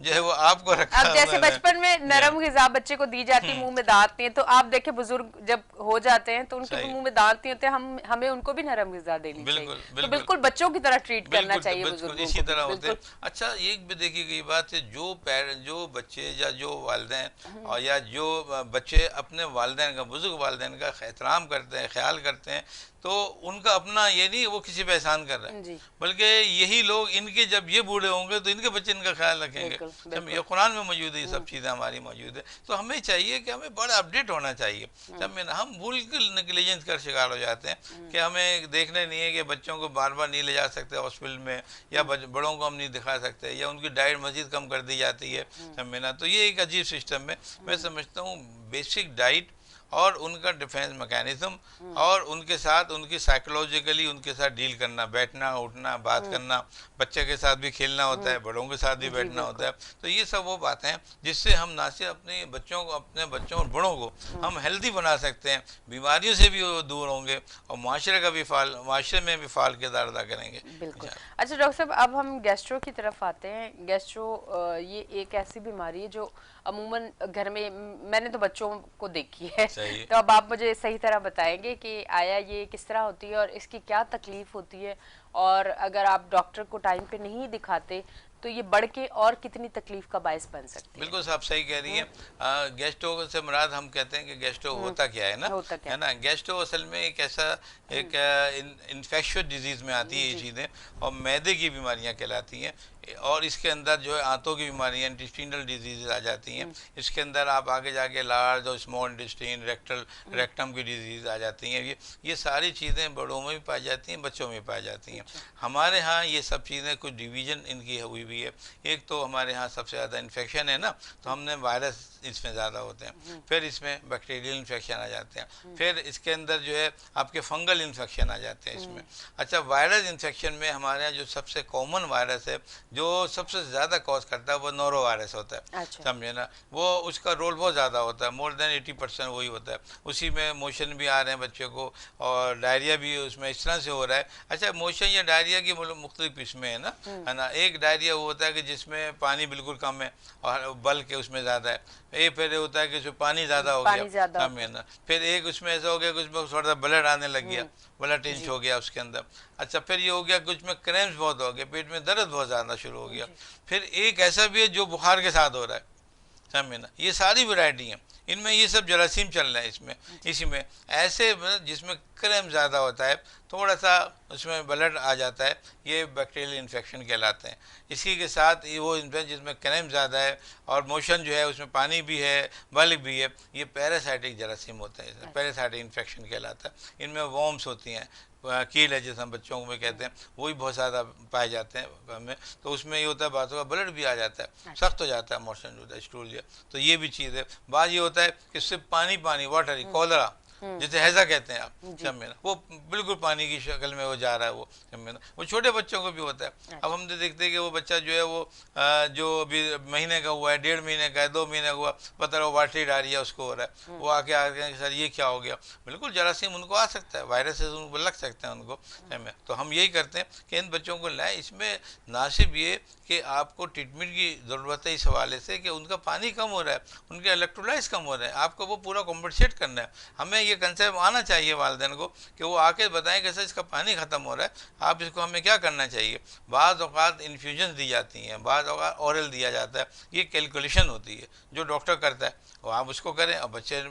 जो है वो आपको रखा। अब जैसे बचपन में नरम ग़िज़ा बच्चे को दी जाती, मुंह में दांत नहीं है, तो आप देखें बुजुर्ग जब हो जाते हैं तो उनके मुंह में दांत नहीं होते, हमें उनको भी नरम ग़िज़ा देनी चाहिए। तो बिल्कुल बच्चों की तरह ट्रीट करना चाहिए बुजुर्गों को, इसी तरह होते हैं। अच्छा, ये भी देखी गई बात है, जो बच्चे या जो वालिदैन और या जो बच्चे अपने वालिदैन का, बुजुर्ग वालिदैन का एहतराम करते हैं, ख्याल करते हैं, तो उनका अपना ये नहीं वो किसी पे एहसान कर रहे हैं, बल्कि यही लोग इनके जब ये बूढ़े होंगे तो इनके बच्चे इनका ख्याल रखेंगे। ये कुरान में मौजूद है, ये सब चीज़ें हमारी मौजूद है। तो हमें चाहिए कि हमें बड़ा अपडेट होना चाहिए। जब में हम बिल्कुल नेग्लिजेंस का शिकार हो जाते हैं कि हमें देखना नहीं है कि बच्चों को बार बार नहीं ले जा सकते हॉस्पिटल में, या बड़ों को हम नहीं दिखा सकते, या उनकी डाइट मजीद कम कर दी जाती है, समझे ना। तो ये एक अजीब सिस्टम है। मैं समझता हूँ बेसिक डाइट और उनका डिफेंस मैकेनिज्म और उनके साथ उनकी साइकोलॉजिकली उनके साथ डील करना, बैठना उठना, बात करना, बच्चे के साथ भी खेलना होता है, बड़ों के साथ भी बैठना होता है। तो ये सब वो बातें हैं जिससे हम ना सिर्फ अपने बच्चों और बड़ों को हम हेल्दी बना सकते हैं, बीमारियों से भी वो दूर होंगे और माशरे में भी फ़ाल किरदार अदा करेंगे। बिल्कुल। अच्छा डॉक्टर साहब, अब हम गैस्ट्रो की तरफ आते हैं। गैस्ट्रो ये एक ऐसी बीमारी है जो अमूमन घर में, मैंने तो बच्चों को देखी है, तो अब आप मुझे सही तरह बताएंगे कि आया ये किस तरह होती है और इसकी क्या तकलीफ होती है, और अगर आप डॉक्टर को टाइम पे नहीं दिखाते तो ये बढ़ के और कितनी तकलीफ का बायस बन सकती है। बिल्कुल साहब सही कह रही हैं। गैस्ट्रो से मुराद हम कहते हैं कि गैस्ट्रो होता क्या है ना, है ना। गैस्ट्रो असल में एक ऐसा एक इन्फेक्शियस डिजीज़ में आती है ये चीज़ें, और मैदे की बीमारियां कहलाती हैं, और इसके अंदर जो है आंतों की बीमारियां, इंटेस्टिनल डिजीज़ आ जाती हैं। इसके अंदर आप आगे जाके लार्ज और स्मॉल इंटेस्टाइन, रेक्टम की डिजीज़ आ जाती हैं। ये सारी चीज़ें बड़ों में भी पाई जाती हैं, बच्चों में पाई जाती हैं। हमारे यहाँ ये सब चीज़ें कुछ डिवीज़न इनकी हुई भी है। एक तो हमारे यहाँ सबसे ज़्यादा इन्फेक्शन है ना, तो हमने वायरस इसमें ज़्यादा होते हैं, फिर इसमें बैक्टीरियल इन्फेक्शन आ जाते हैं, फिर इसके अंदर जो है आपके फंगल इन्फेक्शन आ जाते हैं इसमें। अच्छा, वायरस इन्फेक्शन में हमारे यहाँ जो सबसे कॉमन वायरस है, जो सबसे ज़्यादा कॉज करता है, वो नोरो वायरस होता है। अच्छा। समझे ना, वो उसका रोल बहुत ज़्यादा होता है, मोर देन 80% वही होता है। उसी में मोशन भी आ रहे हैं बच्चे को, और डायरिया भी उसमें इस तरह से हो रहा है। अच्छा, मोशन या डायरिया की मुख्तलिफ किस्में हैं ना, है ना। एक डायरिया वो होता है कि जिसमें पानी बिल्कुल कम है और बल के उसमें ज़्यादा है। एक फिर होता है कि उसमें पानी ज़्यादा हो गया, समझे ना। फिर एक उसमें ऐसा हो गया कि उसमें थोड़ा सा ब्लड आने लग गया, ब्लड टिंच हो गया उसके अंदर। अच्छा, फिर ये हो गया कुछ में क्रैम्प्स बहुत हो गए, पेट में दर्द बहुत ज़्यादा शुरू हो गया। फिर एक ऐसा भी है जो बुखार के साथ हो रहा है, समझे ना। ये सारी वैरायटी हैं, इनमें ये सब जरासीम चल रहा है इसमें। इसी में ऐसे जिसमें क्रैम्प ज़्यादा होता है, थोड़ा सा उसमें ब्लड आ जाता है, ये बैक्टीरियल इन्फेक्शन कहलाते हैं। इसी के साथ ये वो इन्फेक्शन जिसमें क्रैम्प ज़्यादा है और मोशन जो है उसमें पानी भी है, बल भी है, ये पैरासाइटिक जरासीम होता है, पैरासाइटिक इन्फेक्शन कहलाता है। इनमें वॉर्म्स होती हैं, कील है जिसे हम बच्चों में कहते हैं, वो भी बहुत ज़्यादा पाए जाते हैं हमें। तो उसमें ये होता है बातों का ब्लड भी आ जाता है, सख्त हो जाता है मोशन जो होता है स्टूल या, तो ये भी चीज़ है। बात ये होता है कि सिर्फ पानी पानी वाटर, कॉलरा जैसे हैजा कहते हैं आप, समझे ना, वो बिल्कुल पानी की शक्ल में वो जा रहा है, वो समझे ना, वो छोटे बच्चों को भी होता है। अब हम तो देखते हैं कि वो बच्चा जो है वो जो अभी महीने का हुआ है, 1.5 महीने का है, 2 महीने का हुआ, पता रहा वाटरी डायरिया उसको हो रहा है, वो आके कि सर ये क्या हो गया। बिल्कुल जरासीम उनको आ सकता है, वायरसेस उनको लग सकते हैं उनको, समझे। तो हम यही करते हैं कि इन बच्चों को लाएं। इसमें ना सिर्फ ये कि आपको ट्रीटमेंट की ज़रूरत है इस हवाले से कि उनका पानी कम हो रहा है, उनके इलेक्ट्रोलाइट्स कम हो रहे हैं, आपको वो पूरा कॉम्पनसेट करना है। हमें ये कंसेप्ट आना चाहिए वालिदैन को कि वो आके बताएं कि सर इसका पानी ख़त्म हो रहा है, आप इसको हमें क्या करना चाहिए। बाज़ औक़ात इन्फ्यूजन दी जाती हैं, बाज़ औक़ात ओरल दिया जाता है, ये कैलकुलेशन होती है जो डॉक्टर करता है, वो आप उसको करें। और बच्चे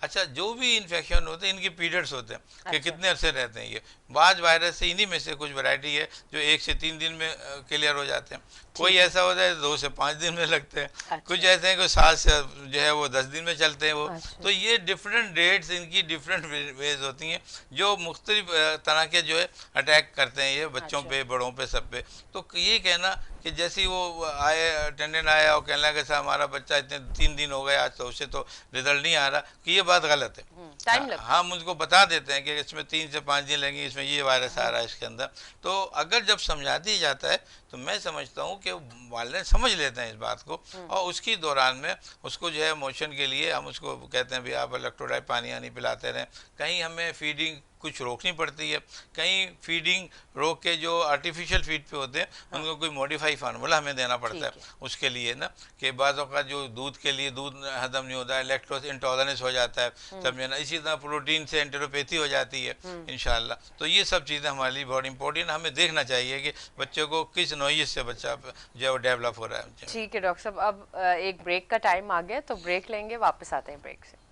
अच्छा जो भी इन्फेक्शन होते हैं इनके पीरियड्स होते हैं कि कितने अरसे रहते हैं। ये बाज़ वायरस से इन्हीं में से कुछ वैरायटी है जो 1 से 3 दिन में क्लियर हो जाते हैं, कोई ऐसा होता है 2 से 5 दिन में लगते हैं, कुछ ऐसे हैं कि 7 से जो है वो 10 दिन में चलते हैं वो। तो ये डिफरेंट डेट्स, इनकी डिफरेंट वेज होती हैं जो मुख्तलिफ तरह के जो है अटैक करते हैं ये बच्चों पे, बड़ों पे, सब पे। तो ये कहना कि जैसे ही वो आए, अटेंडेंट आया और कहने लगा सर हमारा बच्चा इतने 3 दिन हो गए आज, तो उससे तो रिजल्ट नहीं आ रहा, कि ये बात गलत है। हम उनको बता देते हैं कि इसमें 3 से 5 दिन लगेंगे, इसमें ये वायरस आ रहा है इसके अंदर। तो अगर जब समझा दिया जाता है तो मैं समझता हूँ कि वालिदैन समझ लेते हैं इस बात को, और उसकी दौरान में उसको जो है मोशन के लिए हम उसको कहते हैं भी आप इलेक्ट्रोलाइट पानी आनी पिलाते रहें। कहीं हमें फीडिंग कुछ रोकनी पड़ती है, कहीं फीडिंग रोक के जो आर्टिफिशियल फीड पे होते हैं उनको कोई मॉडिफाई फार्मूला हमें देना पड़ता है उसके लिए ना, कि बाज़ों का जो दूध के लिए दूध हजम नहीं होता है, लैक्टोज इंटॉलरेंस हो जाता है, समझे ना। इसी तरह प्रोटीन से एंटेरोपैथी हो जाती है इंशाल्लाह। तो ये सब चीज़ें हमारे लिए बहुत इंपॉर्टेंट, हमें देखना चाहिए कि बच्चों को किस नौइयत से बच्चा जो है डेवलप हो रहा है। ठीक है डॉक्टर साहब, अब एक ब्रेक का टाइम आ गया, तो ब्रेक लेंगे, वापस आते हैं ब्रेक से।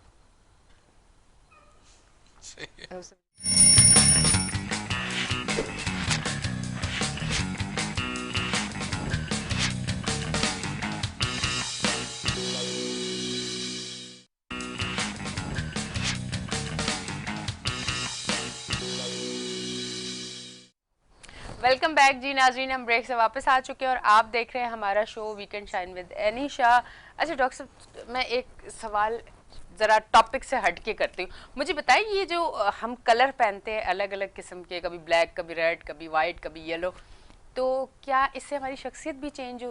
वेलकम बैक जी नाजरीन, हम ब्रेक से वापस आ चुके हैं और आप देख रहे हैं हमारा शो वीकेंड शाइन विद एनीशा। अच्छा डॉक्टर साहब, मैं एक सवाल ज़रा टॉपिक से हट के करती हूँ। मुझे बताइए, ये जो हम कलर पहनते हैं अलग अलग किस्म के, कभी ब्लैक, कभी रेड, कभी वाइट, कभी येलो, तो क्या इससे हमारी शख्सियत भी चेंज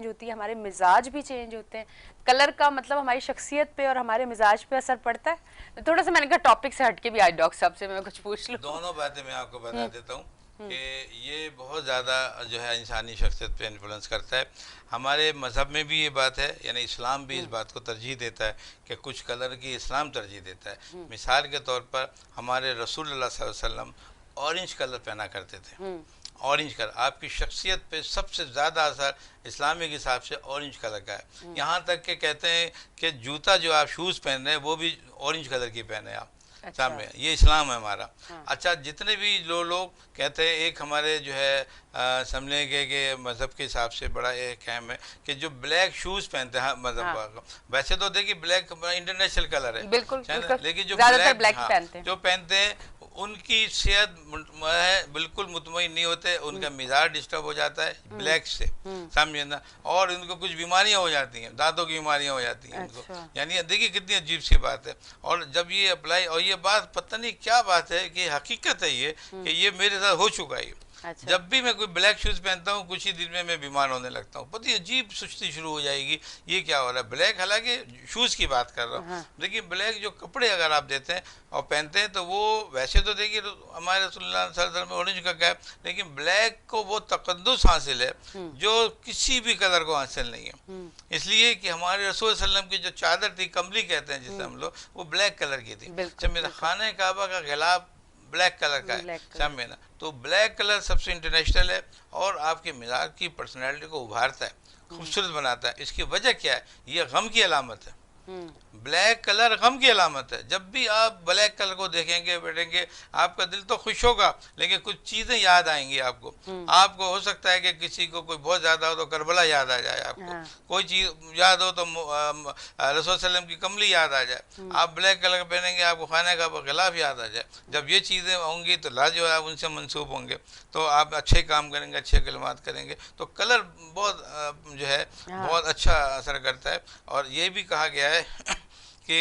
होती है, हमारे मिजाज भी चेंज होते हैं? कलर का मतलब हमारी शख्सियत पे और हमारे मिजाज पे असर पड़ता है? थोड़ा सा मैंने कहा टॉपिक से हट के भी आज डॉक्टर साहब से मैं कुछ पूछ लूँ। दोनों बातें मैं आपको बता देता हूँ कि ये बहुत ज़्यादा जो है इंसानी शख्सियत पे इन्फ्लुएंस करता है। हमारे मज़हब में भी ये बात है, यानी इस्लाम भी इस बात को तरजीह देता है कि कुछ कलर की इस्लाम तरजीह देता है। मिसाल के तौर पर हमारे रसूल सल्लल्लाहु अलैहि वसल्लम ऑरेंज कलर पहना करते थे। ऑरेंज कलर आपकी शख्सियत पे सबसे ज़्यादा असर इस्लामिक हिसाब से ऑरेंज कलर का है। यहाँ तक कि कहते हैं कि जूता जो आप शूज़ पहन रहे हैं वो भी ऑरेंज कलर की पहने आप। अच्छा। ये इस्लाम है हमारा। अच्छा, जितने भी लोग कहते हैं, एक हमारे जो है समझने के मज़हब के हिसाब से बड़ा एक अहम है कि जो ब्लैक शूज़ पहनते हैं मज़हब, वैसे तो देखिए ब्लैक इंटरनेशनल कलर है, बिल्कुल, लेकिन जो ब्लैक जो पहनते हैं उनकी सेहत है बिल्कुल मुतमईन नहीं होते, उनका मिजाज डिस्टर्ब हो जाता है ब्लैक से, समझे ना। और उनको कुछ बीमारियां हो जाती हैं, दांतों की बीमारियां हो जाती हैं उनको। यानी देखिए कितनी अजीब सी बात है। और जब ये अप्लाई, और ये बात पता नहीं क्या बात है कि हकीकत है ये कि ये मेरे साथ हो चुका है। अच्छा। जब भी मैं कोई ब्लैक शूज़ पहनता हूँ कुछ ही दिन में मैं बीमार होने लगता हूँ, पता अजीब सुस्ती शुरू हो जाएगी, ये क्या हो रहा है। ब्लैक, हालांकि शूज़ की बात कर रहा हूँ, देखिए ब्लैक जो कपड़े अगर आप देते हैं और पहनते हैं तो वो वैसे तो देखिए हमारे रसूलुल्लाह सल्लल्लाहु अलैहि वसल्लम में ऑरेंज का क्या है, लेकिन ब्लैक को वो तकद्दुस हासिल है जो किसी भी कलर को हासिल नहीं है। इसलिए कि हमारे रसूल सल्लल्लाहु अलैहि वसल्लम की जो चादर थी, कमली कहते हैं जिसे हम लोग, वो ब्लैक कलर की थी। जब मेरा खाने काबा का गिलाफ ब्लैक कलर का है, समझे ना। तो ब्लैक कलर सबसे इंटरनेशनल है और आपके मिजाज की पर्सनैलिटी को उभारता है, खूबसूरत बनाता है। इसकी वजह क्या है? ये गम की अलामत है। ब्लैक कलर गम की अलामत है। जब भी आप ब्लैक कलर को देखेंगे बैठेंगे, आपका दिल तो खुश होगा, लेकिन कुछ चीज़ें याद आएंगी आपको। आपको हो सकता है कि किसी को कोई बहुत ज़्यादा हो तो करबला याद आ जाए आपको, कोई चीज़ याद हो तो रसूल सल्लम की कमली याद आ जाए। आप ब्लैक कलर पहनेंगे, आपको खाने का खिलाफ याद आ जाए। जब ये चीज़ें होंगी तो लाजवाब उनसे मंसूब होंगे, तो आप अच्छे काम करेंगे, अच्छे कलमात करेंगे। तो कलर बहुत जो है बहुत अच्छा असर करता है। और ये भी कहा गया है कि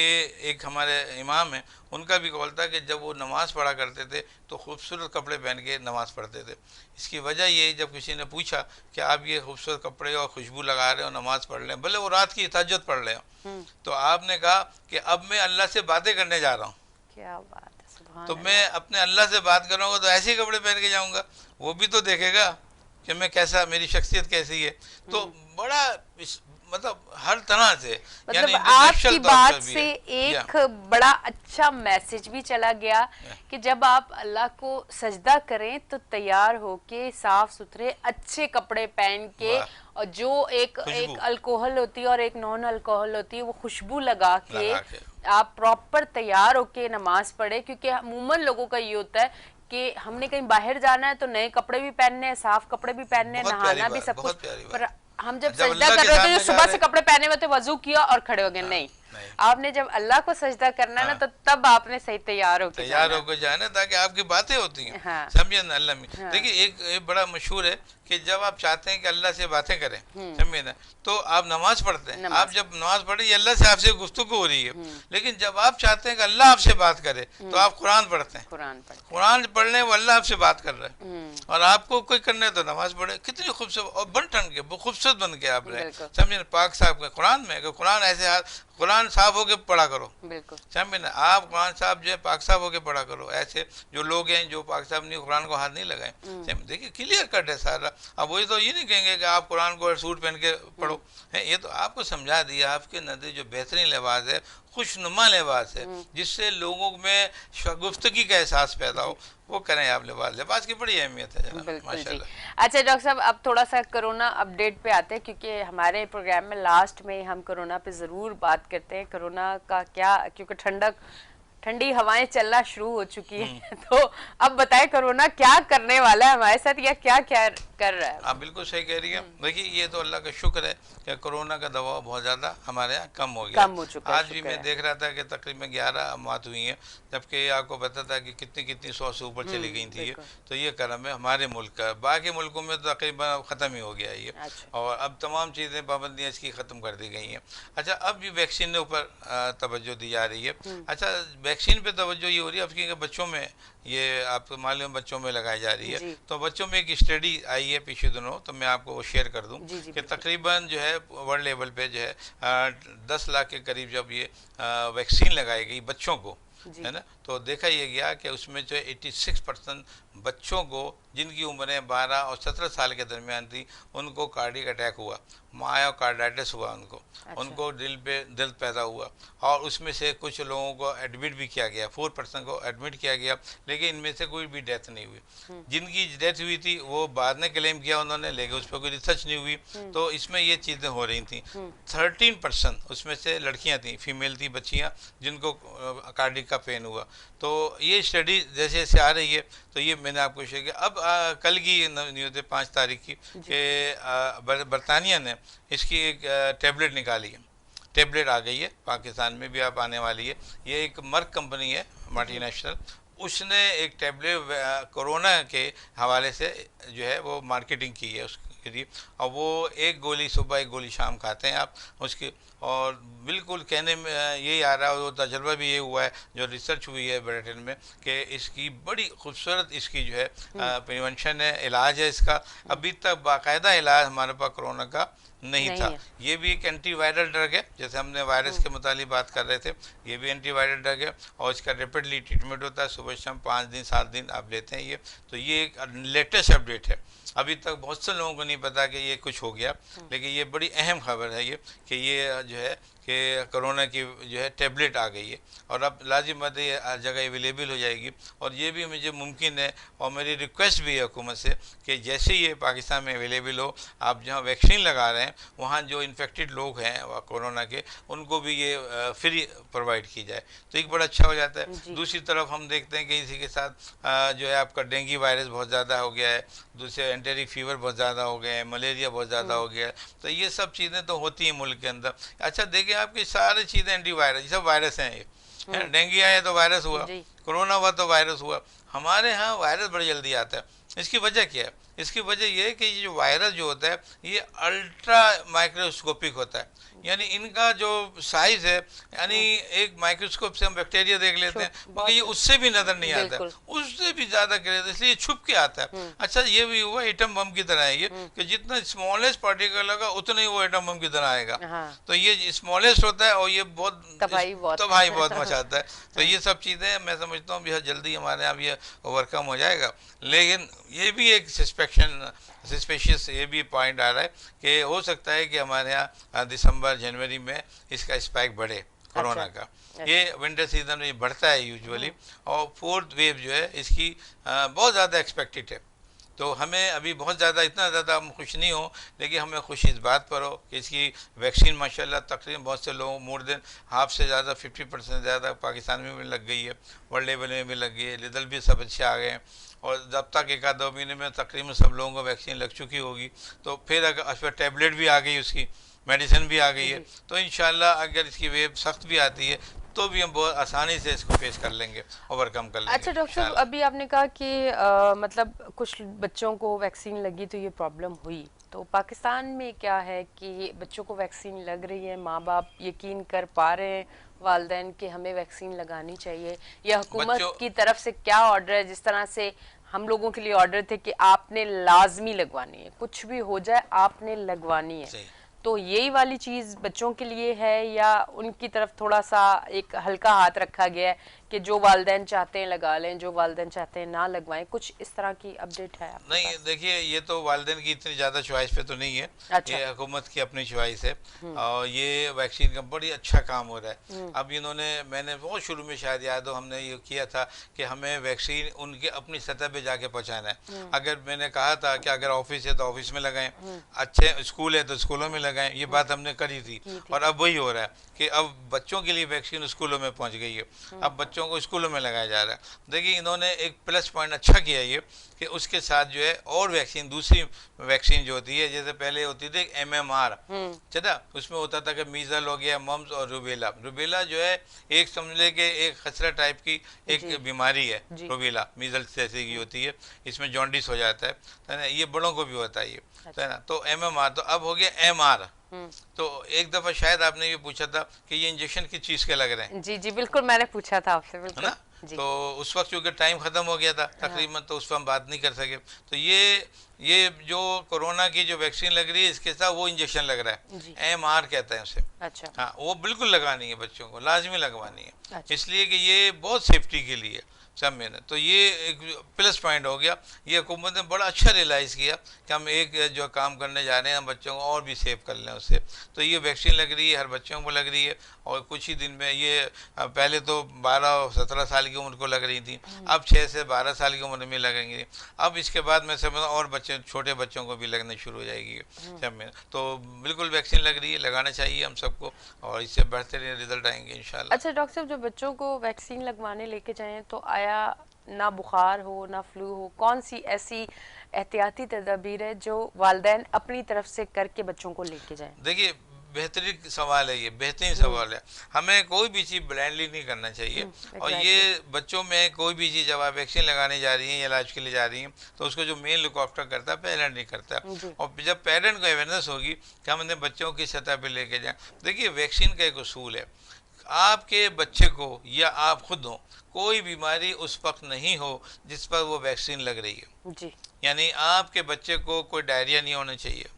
एक हमारे इमाम हैं, उनका भी कौल था कि जब वो नमाज़ पढ़ा करते थे तो खूबसूरत कपड़े पहन के नमाज़ पढ़ते थे। इसकी वजह ये, जब किसी ने पूछा कि आप ये खूबसूरत कपड़े और खुशबू लगा रहे हो, नमाज़ पढ़ रहे हैं, भले वो रात की तहज्जुद पढ़ रहे हो, तो आपने कहा कि अब मैं अल्लाह से बातें करने जा रहा हूँ। क्या बात है, सुभान तो मैं अपने अल्लाह से बात करूँगा तो ऐसे ही कपड़े पहन के जाऊँगा, वो भी तो देखेगा कि मैं कैसा, मेरी शख्सियत कैसी है। तो बड़ा मतलब हर तरह से, मतलब आपकी बात से एक बड़ा अच्छा मैसेज भी चला गया कि जब आप अल्लाह को सजदा करें तो तैयार होके साफ सुथरे अच्छे कपड़े पहन के, और जो एक अल्कोहल होती है और एक नॉन अल्कोहल होती है, वो खुशबू लगा के आप प्रॉपर तैयार होके नमाज पढ़े। क्योंकि अमूमन लोगों का ये होता है कि हमने कहीं बाहर जाना है तो नए कपड़े भी पहनने हैं, साफ कपड़े भी पहनने हैं, नहाना भी, सब कुछ। पर हम जब सजदा कर रहे थे, जो सुबह से कपड़े पहने हुए थे, वजू किया और खड़े हो गए, नहीं। आपने जब अल्लाह को सजदा करना है ना, तो तब आपने सही तैयार होकर जाना, ताकि आपकी बातें होती हैं, समझे ना। अल्लाह में देखिए एक बड़ा मशहूर है कि जब आप चाहते हैं कि अल्लाह से बातें करें, समझे ना, तो आप नमाज पढ़ते हैं। आप जब नमाज पढ़े, अल्लाह से आपसे गुफ्तगू हो रही है। लेकिन जब आप चाहते हैं कि अल्लाह आपसे बात करे, तो आप कुरान पढ़ते हैं। कुरान पढ़ने वो अल्लाह आपसे बात कर रहे हैं, और आपको कोई करना है तो नमाज पढ़े। कितनी खूबसूरत और बन ठन के खूबसूरत बन के आप रहे, समझे ना। पाक साहब का कुरान में, कुरान ऐसे कुरान साफ होके पढ़ा करो, समझे ना। आप कुरान साहब जो है पाक साहब होके पढ़ा करो। ऐसे जो लोग हैं जो पाक साहब नहीं, कुरान को हाथ नहीं लगाए, देखिए क्लियर कट है सारा। अब वही तो ये नहीं कहेंगे कि आप कुरान को सूट पहन के पढ़ो, है ये तो आपको समझा दिया। आपके नजदीक जो बेहतरीन लिबास है, खुशनुमा लिबास है, जिससे लोगों में गुफ्तगी का एहसास पैदा हो, वो करें आप। लिबास की बड़ी अहमियत है माशाल्लाह। अच्छा डॉक्टर साहब, अब थोड़ा सा कोरोना अपडेट पे आते हैं, क्योंकि हमारे प्रोग्राम में लास्ट में हम कोरोना पे ज़रूर बात करते हैं। कोरोना का क्या, क्योंकि ठंडी हवाएं चलना शुरू हो चुकी है, तो अब बताएं कोरोना क्या करने वाला है हमारे साथ, या क्या क्या कर रहा है। आप बिल्कुल सही कह रही है। देखिए ये तो अल्लाह का शुक्र है कि कोरोना का दबाव बहुत ज़्यादा हमारे यहाँ कम हो गया, कम हो चुका है। आज भी मैं देख रहा था कि तकरीबन 11 मौत हुई हैं, जबकि आपको पता था कि कितनी 100 से ऊपर चली गई थी। तो ये करम है हमारे मुल्क का। बाकी मुल्कों में तो तकरीबन ख़त्म ही हो गया ये। और अब तमाम चीज़ें, पाबंदियाँ इसकी ख़त्म कर दी गई हैं। अच्छा, अब ये वैक्सीन के ऊपर तवज्जो दी जा रही है। अच्छा, वैक्सीन पे तवज्जो ये हो रही है अब कि बच्चों में, ये आपको मालूम, बच्चों में लगाई जा रही है। तो बच्चों में एक स्टडी आई है पिछले दिनों, तो मैं आपको वो शेयर कर दूं कि तकरीबन जो है वर्ल्ड लेवल पे जो है 10 लाख के करीब जब ये वैक्सीन लगाई गई बच्चों को, है ना, तो देखा ये गया कि उसमें जो 86% बच्चों को जिनकी उम्रें 12 और 17 साल के दरमियान थी, उनको कार्डियक अटैक हुआ, मायोकार्डाइटिस हुआ उनको दिल पैदा हुआ। और उसमें से कुछ लोगों को एडमिट भी किया गया, 4% को एडमिट किया गया, लेकिन इनमें से कोई भी डेथ नहीं हुई। जिनकी डेथ हुई थी वो बाद में क्लेम किया उन्होंने, लेकिन उस पर कोई रिसर्च नहीं हुई। तो इसमें ये चीज़ें हो रही थी। 13% उसमें से लड़कियां थी, फीमेल थी बच्चियां, जिनको कार्डियक का पेन हुआ। तो ये स्टडी जैसे जैसे आ रही है, तो ये मैंने आपको शेयर किया। अब कल की न्यूज़ है 5 तारीख की कि बरतानिया ने इसकी एक टैबलेट निकाली है। टैबलेट आ गई है, पाकिस्तान में भी आप आने वाली है। ये एक मर्क कंपनी है, मल्टीनेशनल, उसने एक टैबलेट कोरोना के हवाले से जो है वो मार्केटिंग की है उसके लिए। और वो एक गोली सुबह, एक गोली शाम खाते हैं आप उसकी। और बिल्कुल कहने में यही आ रहा है, वो तजर्बा भी ये हुआ है जो रिसर्च हुई है ब्रिटेन में, कि इसकी बड़ी खूबसूरत इसकी जो है प्रिवेंशन है, इलाज है इसका। अभी तक बाकायदा इलाज हमारे पास कोरोना का नहीं था। ये भी एक एंटीवायरल ड्रग है, जैसे हमने वायरस के मुतालिक बात कर रहे थे, ये भी एंटीवायरल ड्रग है और इसका रैपिडली ट्रीटमेंट होता है। सुबह शाम 5 दिन 7 दिन आप लेते हैं ये। तो ये एक लेटेस्ट अपडेट है। अभी तक बहुत से लोगों को नहीं पता कि ये कुछ हो गया, लेकिन ये बड़ी अहम खबर है ये, कि ये जो है कि कोरोना की जो है टेबलेट आ गई है और अब लाजिम बात है हर जगह अवेलेबल हो जाएगी। और ये भी मुझे मुमकिन है और मेरी रिक्वेस्ट भी है हुकूमत से कि जैसे ही ये पाकिस्तान में अवेलेबल हो, आप जहाँ वैक्सीन लगा रहे हैं वहाँ जो इन्फेक्टेड लोग हैं कोरोना के, उनको भी ये फ्री प्रोवाइड की जाए तो एक बड़ा अच्छा हो जाता है। दूसरी तरफ हम देखते हैं कि इसी के साथ जो है आपका डेंगू वायरस बहुत ज़्यादा हो गया है, दूसरे एंटेरिक फीवर बहुत ज़्यादा हो गए हैं, मलेरिया बहुत ज़्यादा हो गया है। तो ये सब चीज़ें तो होती हैं मुल्क के अंदर। अच्छा देखिए आपकी सारी चीज़ें एंटी वायरस, ये सब वायरस हैं। ये डेंगू आया तो वायरस हुआ, कोरोना हुआ तो वायरस हुआ। हमारे यहाँ वायरस बड़ी जल्दी आता है। इसकी वजह क्या है? इसकी वजह यह है कि ये जो वायरस जो होता है ये अल्ट्रा माइक्रोस्कोपिक होता है, यानी इनका जो साइज है, यानी एक माइक्रोस्कोप से हम बैक्टीरिया देख लेते हैं मगर ये उससे भी नजर नहीं आता, उससे भी ज्यादा क्रिएट, इसलिए छुप के आता है। अच्छा ये भी हुआ एटम बम की तरह है ये, कि जितना स्मॉलेस्ट पार्टिकल होगा उतना ही वो एटम बम की तरह आएगा। तो ये स्मॉलेस्ट होता है और ये बहुत तबाही बहुत मचाता है। तो ये सब चीजें मैं समझता हूँ बहुत जल्दी हमारे यहाँ ये ओवरकम हो जाएगा। लेकिन ये भी एक सस्पेशियस ये भी पॉइंट आ रहा है कि हो सकता है कि हमारे यहाँ दिसंबर जनवरी में इसका स्पाइक बढ़े कोरोना का। ये विंटर सीजन में बढ़ता है यूजुअली और फोर्थ वेव जो है इसकी बहुत ज़्यादा एक्सपेक्टेड है। तो हमें अभी बहुत ज़्यादा इतना ज़्यादा हम खुश नहीं हो, लेकिन हमें खुशी इस बात पर हो कि इसकी वैक्सीन माशाल्लाह तकरीबन बहुत से लोगों मोर देन हाफ से ज़्यादा 50% ज़्यादा पाकिस्तान में भी लग गई है, वर्ल्ड लेवल में भी लग गई है, रिजल्ट भी सब अच्छे आ गए हैं और जब तक एक आध 2 महीने में तकरीबन सब लोगों को वैक्सीन लग चुकी होगी तो फिर अगर उस पर टैबलेट भी आ गई, उसकी मेडिसिन भी आ गई है, तो इंशाल्लाह अगर इसकी वेव सख्त भी आती है तो भी हम बहुत आसानी से इसको फेस कर लेंगे, ओवरकम कर लेंगे। अच्छा डॉक्टर साहब, अभी आपने कहा कि मतलब कुछ बच्चों को वैक्सीन लगी तो ये प्रॉब्लम हुई, तो पाकिस्तान में क्या है कि बच्चों को वैक्सीन लग रही है, माँ बाप यकीन कर पा रहे हैं वालिदैन कि हमें वैक्सीन लगानी चाहिए, या हुकूमत की तरफ से क्या ऑर्डर है? जिस तरह से हम लोगों के लिए ऑर्डर थे कि आपने लाजमी लगवानी है, कुछ भी हो जाए आपने लगवानी है, तो यही वाली चीज बच्चों के लिए है या उनकी तरफ थोड़ा सा एक हल्का हाथ रखा गया है कि जो वालिदैन चाहते हैं लगा लें, जो वालिदैन चाहते हैं ना लगवाएं? कुछ इस तरह की अपडेट है आपके नहीं? देखिए ये तो वालिदैन की इतनी ज़्यादा चॉइस पे तो नहीं है। अच्छा। ये हुकूमत की अपनी चॉइस है और ये वैक्सीन का बड़ी अच्छा काम हो रहा है। अब इन्होंने, मैंने बहुत शुरू में शायद याद हो हमने ये किया था कि हमें वैक्सीन उनके अपनी सतह पे जाके पहुँचाना है। अगर मैंने कहा था कि अगर ऑफिस है तो ऑफिस में लगाएं, अच्छे स्कूल है तो स्कूलों में लगाएं, ये बात हमने करी थी और अब वही हो रहा है कि अब बच्चों के लिए वैक्सीन स्कूलों में पहुँच गई है, अब बच्चों को स्कूलों में लगाया जा रहा है। देखिए इन्होंने एक प्लस पॉइंट अच्छा किया ये कि उसके साथ जो है और वैक्सीन, दूसरी वैक्सीन जो होती है, जैसे पहले होती थी MMR, चला उसमें होता था कि मीजल हो गया, मम्स और रूबेला। रूबेला जो है एक समझ ले कि एक खसरा टाइप की एक बीमारी है, रूबेला मीजल जैसे की होती है, इसमें जॉन्डिस हो जाता है ना, ये बड़ों को भी होता है ये, है ना। तो MMR, तो अब हो गया MR। तो एक दफा शायद आपने ये पूछा था कि ये इंजेक्शन किस चीज के लग रहे हैं। जी जी बिल्कुल, मैंने पूछा था आपसे, बिल्कुल है ना। तो उस वक्त क्योंकि टाइम खत्म हो गया था तकरीबन, तो उस पर हम बात नहीं कर सके। तो ये जो कोरोना की जो वैक्सीन लग रही है इसके साथ वो इंजेक्शन लग रहा है, MR कहते हैं उसे। अच्छा। हाँ, वो बिल्कुल लगानी है, बच्चों को लाजमी लगवानी है। अच्छा। इसलिए कि ये बहुत सेफ्टी के लिए सब में, तो ये एक प्लस पॉइंट हो गया। ये हुकूमत ने बड़ा अच्छा रियलाइज़ किया कि हम एक जो काम करने जा रहे हैं हम बच्चों को और भी सेव कर लें उससे। तो ये वैक्सीन लग रही है, हर बच्चों को लग रही है और कुछ ही दिन में ये, पहले तो 12-17 साल की उम्र को लग रही थी, अब 6 से 12 साल की उम्र में लगेंगी। अब इसके बाद मैं समझता और बच्चे, छोटे बच्चों को भी लगने शुरू हो जाएगी सब में। तो बिल्कुल वैक्सीन लग रही है, लगाना चाहिए हम सबको और इससे बेहतरीन रिजल्ट आएंगे इंशाल्लाह। अच्छा डॉक्टर साहब, जो बच्चों को वैक्सीन लगवाने लेके जाएं तो आया ना बुखार हो ना फ्लू हो, कौन सी ऐसी एहतियाती तदबीर है जो वालिदैन अपनी तरफ से करके बच्चों को लेके जाएं? देखिए बेहतरीन सवाल है, ये बेहतरीन सवाल है। हमें कोई भी चीज़ ब्लाइंडली नहीं करना चाहिए और ये बच्चों में कोई भी चीज़ जब आप वैक्सीन लगाने जा रही हैं या इलाज के लिए जा रही हैं तो उसको जो मेन लुक आफ्टर करता है पेरेंट नहीं करता। और जब पेरेंट को अवेयरनेस होगी कि हम अपने बच्चों की सतह पर लेके जाएं। देखिए वैक्सीन का एक उसूल है, आपके बच्चे को या आप खुद हो, कोई बीमारी उस वक्त नहीं हो जिस पर वो वैक्सीन लग रही है जी। यानी आपके बच्चे को कोई डायरिया नहीं होना चाहिए,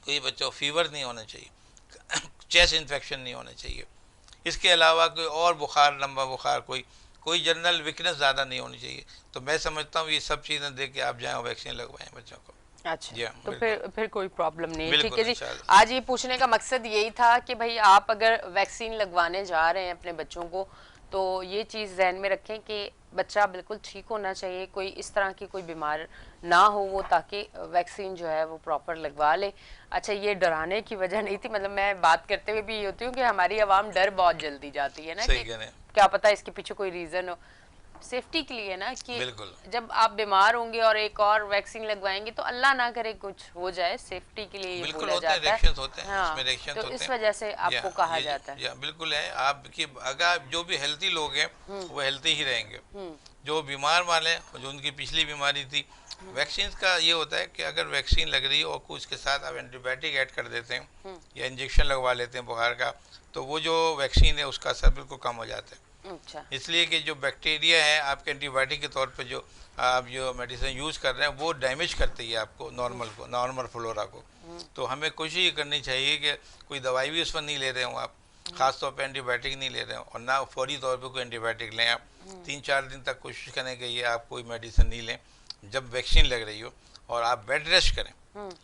कोई बच्चों को फीवर नहीं होना चाहिए, चेस्ट इन्फेक्शन नहीं होना चाहिए, इसके अलावा कोई और बुखार, लंबा बुखार, कोई जनरल वीकनेस ज़्यादा नहीं होनी चाहिए। तो मैं समझता हूँ ये सब चीज़ें देख के आप जाएँ वैक्सीन लगवाएं बच्चों को। अच्छा, तो फिर कोई प्रॉब्लम नहीं है। ठीक है जी, इंशाल्लाह। आज ये पूछने का मकसद यही था कि भाई आप अगर वैक्सीन लगवाने जा रहे हैं अपने बच्चों को, तो ये चीज़ जहन में रखें कि बच्चा बिल्कुल ठीक होना चाहिए, कोई इस तरह की कोई बीमार ना हो वो, ताकि वैक्सीन जो है वो प्रॉपर लगवा ले। अच्छा, ये डराने की वजह नहीं थी, मतलब मैं बात करते हुए भी ये होती हूँ कि हमारी आवाम डर बहुत जल्दी जाती है ना, कि क्या पता इसके पीछे कोई रीज़न हो। सेफ्टी के लिए ना, कि जब आप बीमार होंगे और एक और वैक्सीन लगवाएंगे तो अल्लाह ना करे कुछ हो जाए, सेफ्टी के लिए ये बोला जाता है। हाँ, तो इस वजह से आपको कहा जाता है। बिल्कुल है, आपकी अगर जो भी हेल्थी लोग हैं वो हेल्थी ही रहेंगे, जो बीमार वाले जो उनकी पिछली बीमारी थी, वैक्सीन का ये होता है कि अगर वैक्सीन लग रही है और कुछ के साथ आप एंटीबायोटिक ऐड कर देते हैं या इंजेक्शन लगवा लेते हैं बुखार का, तो वो जो वैक्सीन है उसका असर बिल्कुल कम हो जाता है। अच्छा। इसलिए कि जो बैक्टीरिया है आपके एंटीबायोटिक के तौर पे जो आप जो मेडिसिन यूज़ कर रहे हैं वो डैमेज करती है आपको नॉर्मल फ्लोरा को। तो हमें कोशिश करनी चाहिए कि कोई दवाई भी उस पर नहीं ले रहे हो आप, ख़ास तौर पे एंटीबायोटिक नहीं ले रहे हो, और ना फौरी तौर पे कोई एंटीबायोटिक लें आप। 3-4 दिन तक कोशिश करें कि ये आप कोई मेडिसिन नहीं लें जब वैक्सीन लग रही हो, और आप बेड रेस्ट करें,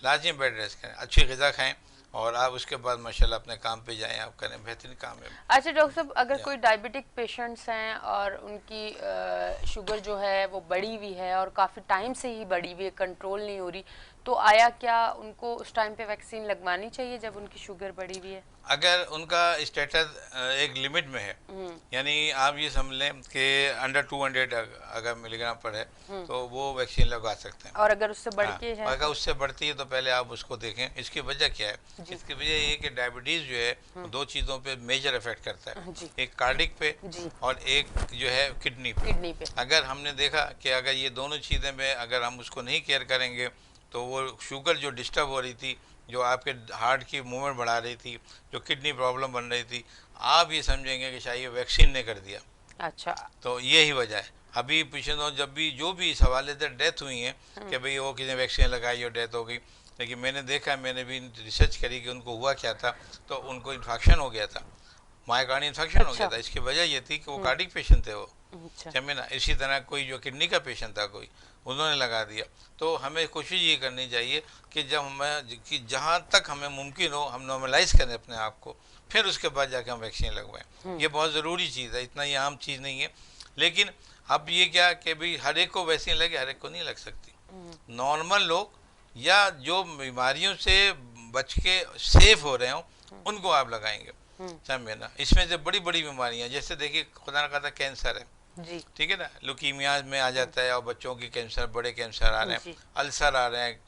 लाजमी बेड रेस्ट करें, अच्छी ग़िज़ा खाएँ, और आप उसके बाद माशाल्लाह अपने काम पे जाएं, आप करें, बेहतरीन काम है। अच्छा डॉक्टर साहब, अगर कोई डायबिटिक पेशेंट्स हैं और उनकी शुगर जो है वो बढ़ी हुई है और काफ़ी टाइम से ही बढ़ी हुई है, कंट्रोल नहीं हो रही, तो आया क्या उनको उस टाइम पे वैक्सीन लगवानी चाहिए जब उनकी शुगर बढ़ी हुई है? अगर उनका स्टेटस एक लिमिट में है, यानी आप ये समझ लें कि अंडर 200 अगर मिलीग्राम पर है, तो वो वैक्सीन लगा सकते हैं। और अगर उससे बढ़ के है, अगर उससे बढ़ती है तो पहले आप उसको देखें। इसकी वजह क्या है? इसकी वजह ये कि डायबिटीज़ जो है दो चीज़ों पे मेजर इफेक्ट करता है, एक कार्डिक पे और एक जो है किडनी पे। अगर हमने देखा कि अगर ये दोनों चीज़ें में अगर हम उसको नहीं केयर करेंगे तो वो शुगर जो डिस्टर्ब हो रही थी, जो आपके हार्ट की मूवमेंट बढ़ा रही थी, जो किडनी प्रॉब्लम बन रही थी, आप ये समझेंगे कि शायद वैक्सीन ने कर दिया। अच्छा, तो यही वजह है। अभी पिछले दिनों जब भी जो भी इस हवाले से डेथ हुई है कि भाई वो किसी ने वैक्सीन लगाई और डेथ हो गई, लेकिन मैंने देखा, मैंने भी रिसर्च करी कि उनको हुआ क्या था, तो उनको इन्फेक्शन हो गया था, मायोकार्डियल इन्फेक्शन हो गया था। इसकी वजह ये थी कि वो कार्डिक पेशेंट थे वो, समझे ना। इसी तरह कोई जो किडनी का पेशेंट था कोई, उन्होंने लगा दिया। तो हमें कोशिश ये करनी चाहिए कि जब हमें कि जहाँ तक हमें मुमकिन हो हम नॉर्मलाइज करें अपने आप को, फिर उसके बाद जाके हम वैक्सीन लगवाएं। ये बहुत ज़रूरी चीज़ है, इतना ये आम चीज़ नहीं है। लेकिन अब ये क्या कि भाई हर एक को वैक्सीन लगे, हर एक को नहीं लग सकती। नॉर्मल लोग या जो बीमारियों से बच के सेफ हो रहे हों उनको आप लगाएंगे, समझे ना। इसमें से बड़ी बड़ी बीमारियां, जैसे देखिए खुदा न खास्ता कैंसर है, ठीक है ना, लुकीमिया में आ जाता है, और बच्चों की कैंसर, बड़े कैंसर आ रहे हैं, अल्सर आ रहे हैं,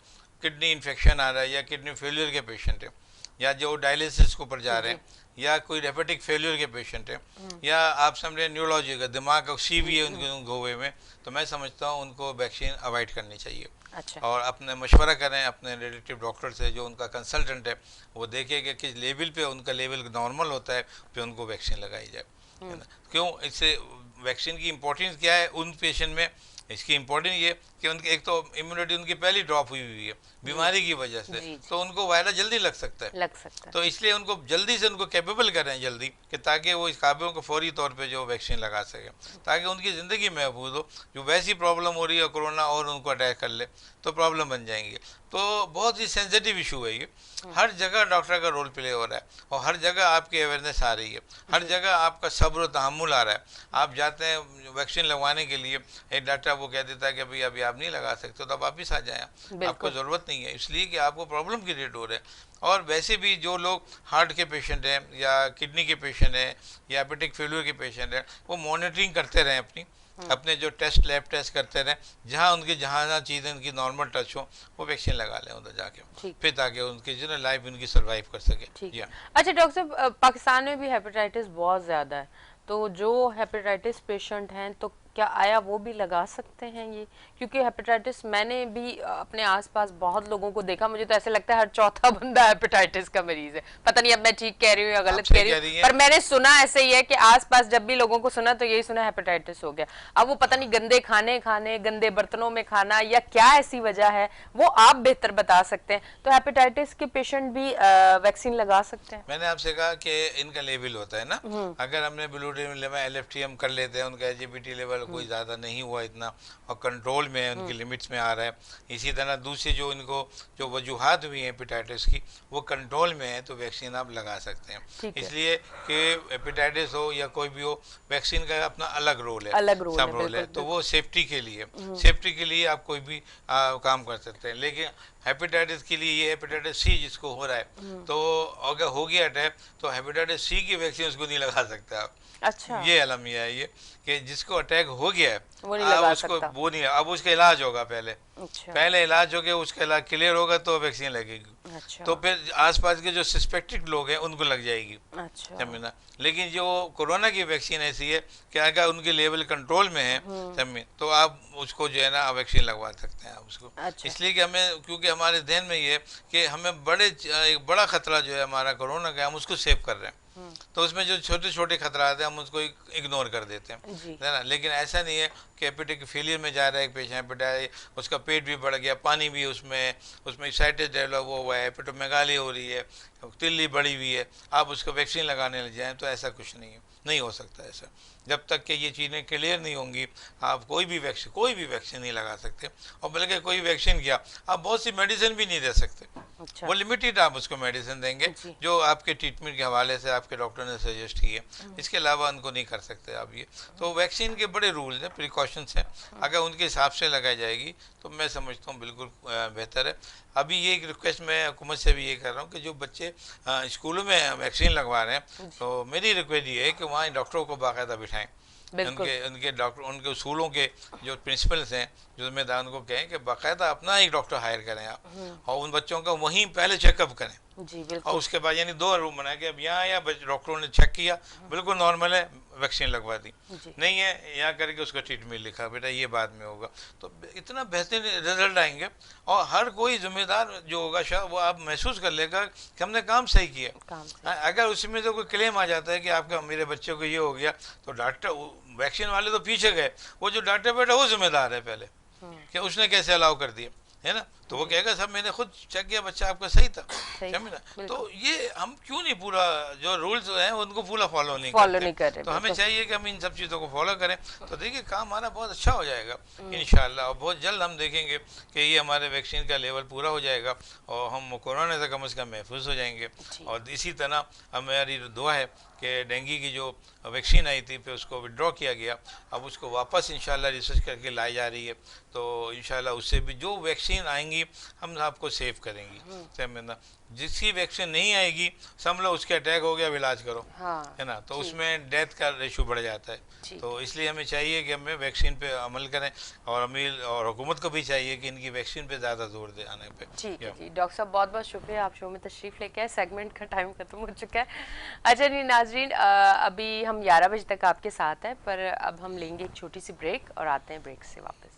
किडनी इन्फेक्शन आ रहा है, या किडनी फेलियर के पेशेंट हैं, या जो डायलिसिस के ऊपर जा रहे हैं, या कोई हेपेटिक फेलियर के पेशेंट हैं, या आप समझे न्यूरोलॉजी का दिमाग का CV है उनके हुए में, तो मैं समझता हूँ उनको वैक्सीन अवॉइड करनी चाहिए। अच्छा। और अपने मशवरा करें अपने रिलेटिव डॉक्टर से, जो उनका कंसल्टेंट है, वो देखे कि किस लेवल पे उनका लेवल नॉर्मल होता है, फिर उनको वैक्सीन लगाई जाए, है ना। क्यों? इससे वैक्सीन की इम्पोर्टेंस क्या है उन पेशेंट में? इसकी इम्पोर्टेंस ये कि उनकी एक तो इम्यूनिटी उनकी पहली ड्रॉप हुई है बीमारी की वजह से, तो उनको वायरस जल्दी लग सकता है, तो इसलिए उनको जल्दी से उनको कैपेबल करें जल्दी, कि ताकि वो इस काबिलों को फौरी तौर पे जो वैक्सीन लगा सके, ताकि उनकी ज़िंदगी महफूज हो। जो वैसी प्रॉब्लम हो रही है कोरोना और उनको अटैक कर ले तो प्रॉब्लम बन जाएंगी। तो बहुत ही सेंसिटिव इशू है ये, हर जगह डॉक्टर का रोल प्ले हो रहा है, और हर जगह आपकी अवेयरनेस आ रही है, हर जगह आपका सब्र तहम्मुल आ रहा है। आप जाते हैं वैक्सीन लगवाने के लिए, एक डॉक्टर वो कह देता है कि भाई अभी आप नहीं लगा सकते, तो आप वापिस आ जाएं, आपको ज़रूरत नहीं है, इसलिए कि आपको प्रॉब्लम क्रिएट हो रहे हैं। और वैसे भी जो लोग हार्ट के पेशेंट हैं, या किडनी के पेशेंट हैं, या हेपेटिक फेलियर के पेशेंट हैं, वो मॉनिटरिंग करते रहें अपने जो टेस्ट लैब टेस्ट करते रहें, जहाँ चीज़ें उनकी नॉर्मल टच हो वो वैक्सीन लगा लें उधर जाके, फिर ताकि उनकी जो लाइफ उनकी सर्वाइव कर सके। अच्छा डॉक्टर साहब, पाकिस्तान में भी हेपेटाइटिस बहुत ज़्यादा है, तो जो हेपेटाइटिस पेशेंट हैं तो क्या आया वो भी लगा सकते हैं ये? क्योंकि हेपेटाइटिस मैंने भी अपने आसपास बहुत लोगों को देखा, मुझे तो ऐसे लगता है हर चौथा बंदा हेपेटाइटिस का मरीज है। पता नहीं अब मैं ठीक कह रही हूँ या गलत कह रही हूँ, पर मैंने सुना ऐसे ही है कि आसपास जब भी लोगों को सुना तो यही सुना हेपेटाइटिस हो गया। अब वो पता नहीं गंदे खाने खाने, गंदे बर्तनों में खाना, या क्या ऐसी वजह है, वो आप बेहतर बता सकते हैं। तो हेपेटाइटिस के पेशेंट भी वैक्सीन लगा सकते हैं? मैंने आपसे कहा कि इनका लेवल होता है ना, अगर हमने ब्लू लेवल LFT हम कर लेते हैं, उनका LGBT लेवल लेवल कोई ज़्यादा नहीं हुआ इतना, और कंट्रोल में है, उनकी लिमिट्स में आ रहा है। इसी तरह दूसरी जो इनको जो वजूहात हुई हैं हेपेटाइटिस की, वो कंट्रोल में है, तो वैक्सीन आप लगा सकते हैं। इसलिए कि हेपेटाइटिस हो या कोई भी हो, वैक्सीन का अपना अलग रोल है, सब रोल है। तो वो सेफ्टी के लिए, सेफ्टी के लिए आप कोई भी काम कर सकते हैं। लेकिन हेपेटाइटिस के लिए ये हेपेटाइटिस सी जिसको हो रहा है, तो अगर हो गया अटैक तो हेपेटाइटिस सी की वैक्सीन उसको नहीं लगा सकते आप। अच्छा, ये अलमिया है ये कि जिसको अटैक हो गया है वो नहीं लगा उसको सकता। वो नहीं, अब उसका इलाज होगा पहले। अच्छा। पहले इलाज हो गया, उसका इलाज क्लियर होगा तो वैक्सीन लगेगी। अच्छा। तो फिर आसपास के जो सस्पेक्टेड लोग हैं उनको लग जाएगी। अच्छा। समझना। लेकिन जो कोरोना की वैक्सीन ऐसी है कि अगर उनके लेवल कंट्रोल में है, समझे, तो आप उसको जो है ना वैक्सीन लगवा सकते हैं आप उसको। अच्छा। इसलिए कि हमें, क्योंकि हमारे ध्यान में ये है कि हमें एक बड़ा खतरा जो है हमारा कोरोना का, हम उसको सेव कर रहे हैं। तो उसमें जो छोटे छोटे खतरात हैं हम उसको इग्नोर कर देते हैं, है ना। लेकिन ऐसा नहीं है कि हेपेटिक फेलियर में जा रहा है एक पेशेंट, हेपेटाइटिस उसका पेट भी बढ़ गया, पानी भी उसमें एक्साइटिस डेवलप हुआ है, हेपेटोमेगाली हो रही है, तिल्ली बढ़ी हुई है, आप उसको वैक्सीन लगाने लग जाएं, तो ऐसा कुछ नहीं है, नहीं हो सकता ऐसा। जब तक कि ये चीज़ें क्लियर नहीं होंगी आप कोई भी वैक्सीन नहीं लगा सकते। और बल्कि कोई वैक्सीन क्या, आप बहुत सी मेडिसिन भी नहीं दे सकते। अच्छा। वो लिमिटेड आप उसको मेडिसिन देंगे जो आपके ट्रीटमेंट के हवाले से आपके डॉक्टर ने सजेस्ट की है, इसके अलावा उनको नहीं कर सकते आप ये। तो वैक्सीन के बड़े रूल्स हैं, प्रिकॉशंस हैं, अगर उनके हिसाब से लगाई जाएगी तो मैं समझता हूँ बिल्कुल बेहतर है। अभी ये एक रिक्वेस्ट मैं हुकूमत से भी ये कर रहा हूँ कि जो बच्चे स्कूलों में वैक्सीन लगवा रहे हैं, तो मेरी रिक्वेस्ट ये है कि वहाँ डॉक्टरों को बाकायदा बिठाएं। उनके डॉक्टर, उनके स्कूलों के जो प्रिंसिपल्स हैं, जो जिम्मेदार, उनको कहें कि बाकायदा अपना एक डॉक्टर हायर करें आप, और उन बच्चों का वहीं पहले चेकअप करें। जी, और उसके बाद यानी 2 रूम बनाए कि अब यहाँ या डॉक्टरों ने चेक किया बिल्कुल नॉर्मल है, वैक्सीन लगवा दी, नहीं है यहाँ करके उसका ट्रीटमेंट लिखा, बेटा ये बाद में होगा। तो इतना बेहतरीन रिजल्ट आएंगे, और हर कोई जिम्मेदार जो होगा शायद वो आप महसूस कर लेगा कि हमने काम सही किया। अगर उसमें तो कोई क्लेम आ जाता है कि आपका मेरे बच्चे को ये हो गया, तो डॉक्टर, वैक्सीन वाले तो पीछे गए, वो जो डॉक्टर बेटा वो जिम्मेदार है पहले कि उसने कैसे अलाउ कर दिया, है ना। तो वो कहेगा साहब मैंने खुद चेक किया, बच्चा आपका सही था, समझना। तो ये हम क्यों नहीं पूरा जो रूल्स हैं उनको पूरा फॉलो नहीं करते। तो हमें चाहिए कि हम इन सब चीज़ों को फॉलो करें, तो देखिए काम हमारा बहुत अच्छा हो जाएगा इंशाल्लाह। और बहुत जल्द हम देखेंगे कि ये हमारे वैक्सीन का लेवल पूरा हो जाएगा और हम कोरोना से कम महफूज हो जाएंगे। और इसी तरह हमारी दुआ है कि डेंगू की जो वैक्सीन आई थी फिर उसको विड्रॉ किया गया, अब उसको वापस इंशाल्लाह रिसर्च करके लाई जा रही है, तो इंशाल्लाह उससे भी जो वैक्सीन आएंगी हम आपको सेव करेंगी, समझना। जिसकी वैक्सीन नहीं आएगी समझ लो उसके अटैक हो गया, इलाज करो, है ना, तो उसमें डेथ का रेशो बढ़ जाता है। तो इसलिए हमें चाहिए कि हमें वैक्सीन पे अमल करें, और अमीर और हुकूमत को भी चाहिए कि इनकी वैक्सीन पे ज़्यादा जोर दे आने पे। जी जी डॉक्टर साहब बहुत बहुत शुक्रिया, आप शो में तशरीफ़ लेके आए। सेगमेंट का टाइम खत्म हो चुका है। अच्छा जी नाजरीन, अभी हम 11 बजे तक आपके साथ हैं, पर अब हम लेंगे एक छोटी सी ब्रेक और आते हैं ब्रेक से वापस।